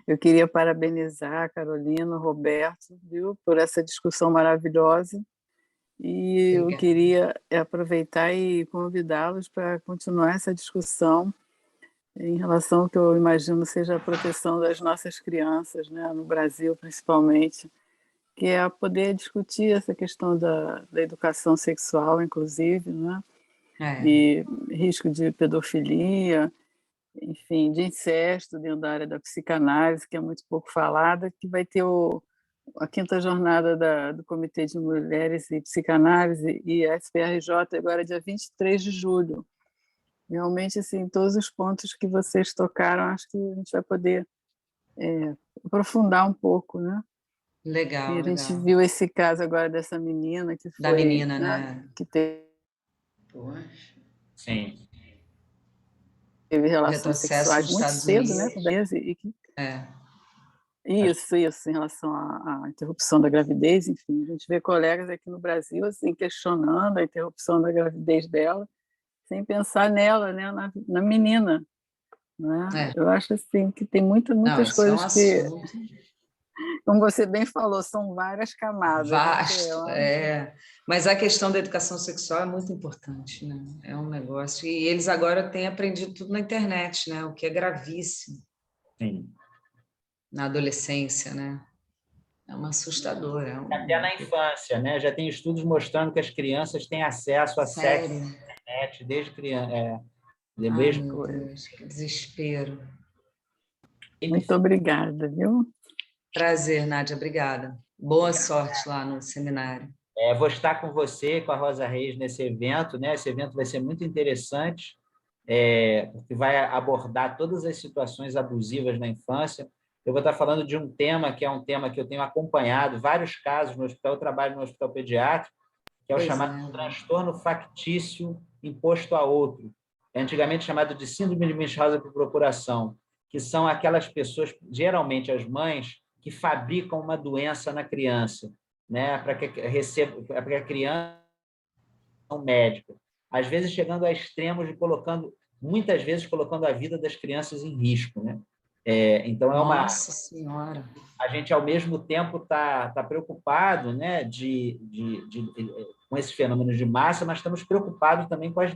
Eu queria parabenizar a Carolina, o Roberto, viu, por essa discussão maravilhosa. E eu queria aproveitar e convidá-los para continuar essa discussão em relação ao que eu imagino seja a proteção das nossas crianças, né, no Brasil principalmente, que é poder discutir essa questão da educação sexual, inclusive, né, e risco de pedofilia, enfim, de incesto dentro da área da psicanálise, que é muito pouco falada, que vai ter a 5ª jornada do Comitê de Mulheres e Psicanálise e a SPRJ agora dia 23 de julho. Realmente, assim, todos os pontos que vocês tocaram, acho que a gente vai poder aprofundar um pouco, né? Legal, e a gente viu esse caso agora dessa menina que foi... Da menina, né? Que teve Sim. relações sexuais muito cedo, né? Isso, em relação à interrupção da gravidez, enfim, a gente vê colegas aqui no Brasil assim questionando a interrupção da gravidez dela, sem pensar nela, né, na menina, né? Eu acho assim que tem muitas coisas que, como você bem falou, são várias camadas. Mas a questão da educação sexual é muito importante, né? É um negócio, e eles agora têm aprendido tudo na internet, né? O que é gravíssimo. Sim. Na adolescência, né? É uma assustadora. Até na infância, né? Já tem estudos mostrando que as crianças têm acesso a sexo na internet desde criança. Meu Deus, que desespero. Muito obrigada, viu? Prazer, Nádia, obrigada. Boa sorte lá no seminário. Vou estar com você, com a Rosa Reis, nesse evento, né? Esse evento vai ser muito interessante, porque vai abordar todas as situações abusivas na infância. Eu vou estar falando de um tema que é um tema que eu tenho acompanhado, vários casos no hospital, eu trabalho no hospital pediátrico, que é o chamado transtorno factício imposto a outro, antigamente chamado de síndrome de Munchausen por procuração, que são aquelas pessoas, geralmente as mães, que fabricam uma doença na criança, né, para que a criança um médico, às vezes chegando a extremos de muitas vezes colocando a vida das crianças em risco, né? Então Nossa Senhora. A gente ao mesmo tempo está preocupado, né, com esse fenômeno de massa, mas estamos preocupados também com a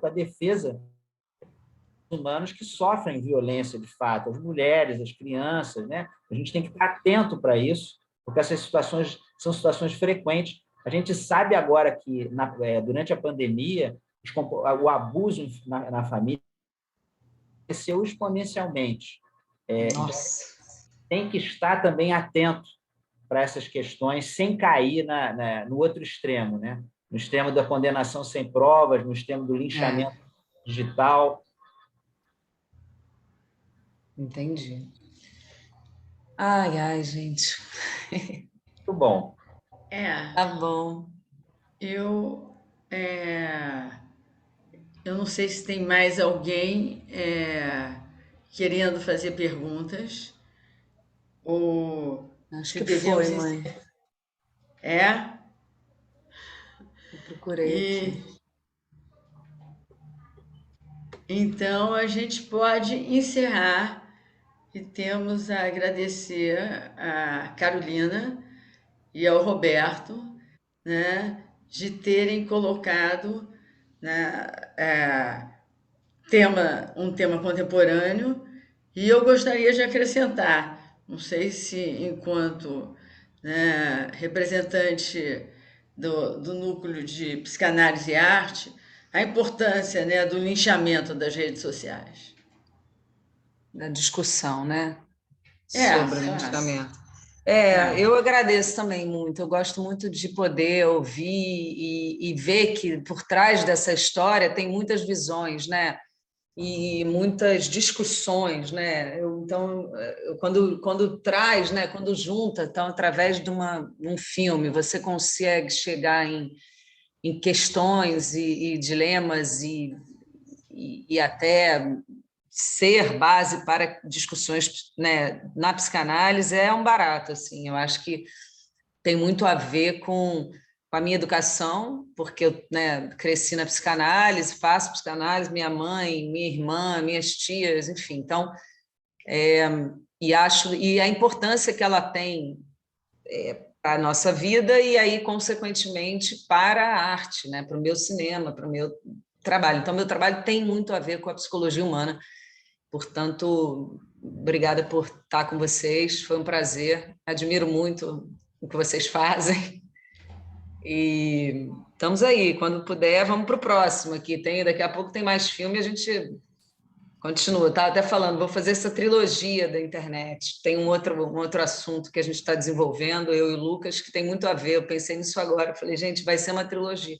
defesa dos humanos que sofrem violência de fato, as mulheres, as crianças, né? A gente tem que estar atento para isso, porque essas situações são situações frequentes. A gente sabe agora que durante a pandemia o abuso na família cresceu exponencialmente. Então, tem que estar também atento para essas questões, sem cair no outro extremo, né? No extremo da condenação sem provas, no extremo do linchamento digital. Entendi. Ai, gente. Muito bom. Tá bom. Eu não sei se tem mais alguém querendo fazer perguntas. Acho que foi, mãe. Eu procurei aqui. Então, a gente pode encerrar e temos a agradecer a Carolina e ao Roberto, né, de terem colocado um tema contemporâneo, e eu gostaria de acrescentar não sei se enquanto, né, representante do núcleo de psicanálise e arte, a importância, né, do linchamento das redes sociais. Da discussão, né? É, Sobre o linchamento. é. Eu agradeço também muito. Eu gosto muito de poder ouvir e ver que por trás dessa história tem muitas visões, né? E muitas discussões, né? Quando traz, né? Quando junta, então através de um filme, você consegue chegar em questões e dilemas e até ser base para discussões, né, na psicanálise é um barato, assim. Eu acho que tem muito a ver com a minha educação, porque eu, né, cresci na psicanálise, faço psicanálise, minha mãe, minha irmã, minhas tias, enfim. Então, e a importância que ela tem para a nossa vida e aí, consequentemente, para a arte, né, para o meu cinema, para o meu trabalho. Então, meu trabalho tem muito a ver com a psicologia humana. Portanto, obrigada por estar com vocês, foi um prazer, admiro muito o que vocês fazem e estamos aí, quando puder, vamos para o próximo aqui, daqui a pouco tem mais filme, a gente continua, estava até falando, vou fazer essa trilogia da internet, tem um outro assunto que a gente está desenvolvendo, eu e o Lucas, que tem muito a ver, eu pensei nisso agora, falei, gente, vai ser uma trilogia.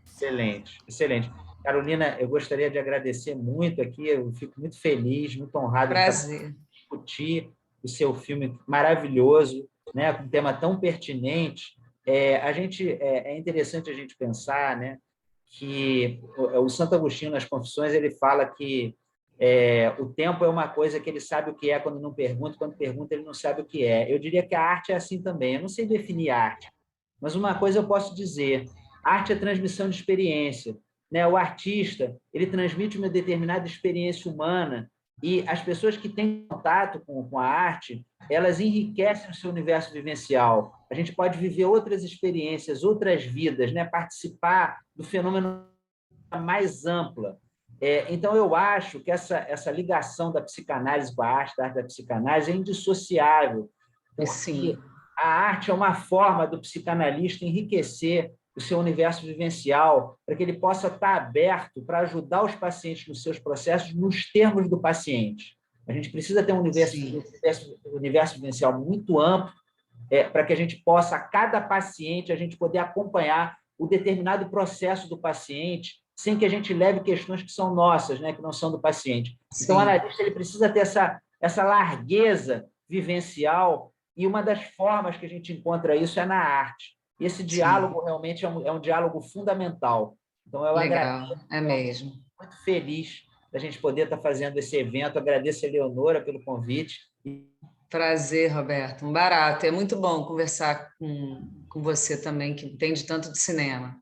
Excelente, excelente. Carolina, eu gostaria de agradecer muito aqui, eu fico muito feliz, muito honrado Prazer. de discutir o seu filme maravilhoso, né, com um tema tão pertinente. É interessante a gente pensar, né, que o Santo Agostinho, nas Confissões, ele fala que o tempo é uma coisa que ele sabe o que é quando não pergunta, quando pergunta ele não sabe o que é. Eu diria que a arte é assim também. Eu não sei definir arte, mas uma coisa eu posso dizer: arte é transmissão de experiência, né? O artista, ele transmite uma determinada experiência humana e as pessoas que têm contato com a arte, elas enriquecem o seu universo vivencial. A gente pode viver outras experiências, outras vidas, né? Participar do fenômeno mais ampla. Então, eu acho que essa ligação da psicanálise com a arte da psicanálise é indissociável, porque Sim. a arte é uma forma do psicanalista enriquecer o seu universo vivencial, para que ele possa estar aberto para ajudar os pacientes nos seus processos nos termos do paciente. A gente precisa ter um universo vivencial muito amplo, para que a gente possa, a cada paciente, a gente poder acompanhar o determinado processo do paciente, sem que a gente leve questões que são nossas, né, que não são do paciente. Sim. Então, o analista ele precisa ter essa largueza vivencial, e uma das formas que a gente encontra isso é na arte. E esse diálogo realmente é um diálogo fundamental. Então, eu agradeço. É mesmo. Muito feliz da gente poder estar fazendo esse evento. Agradeço a Eleonora pelo convite. Prazer, Roberto. Um barato. É muito bom conversar com você também, que entende tanto de cinema.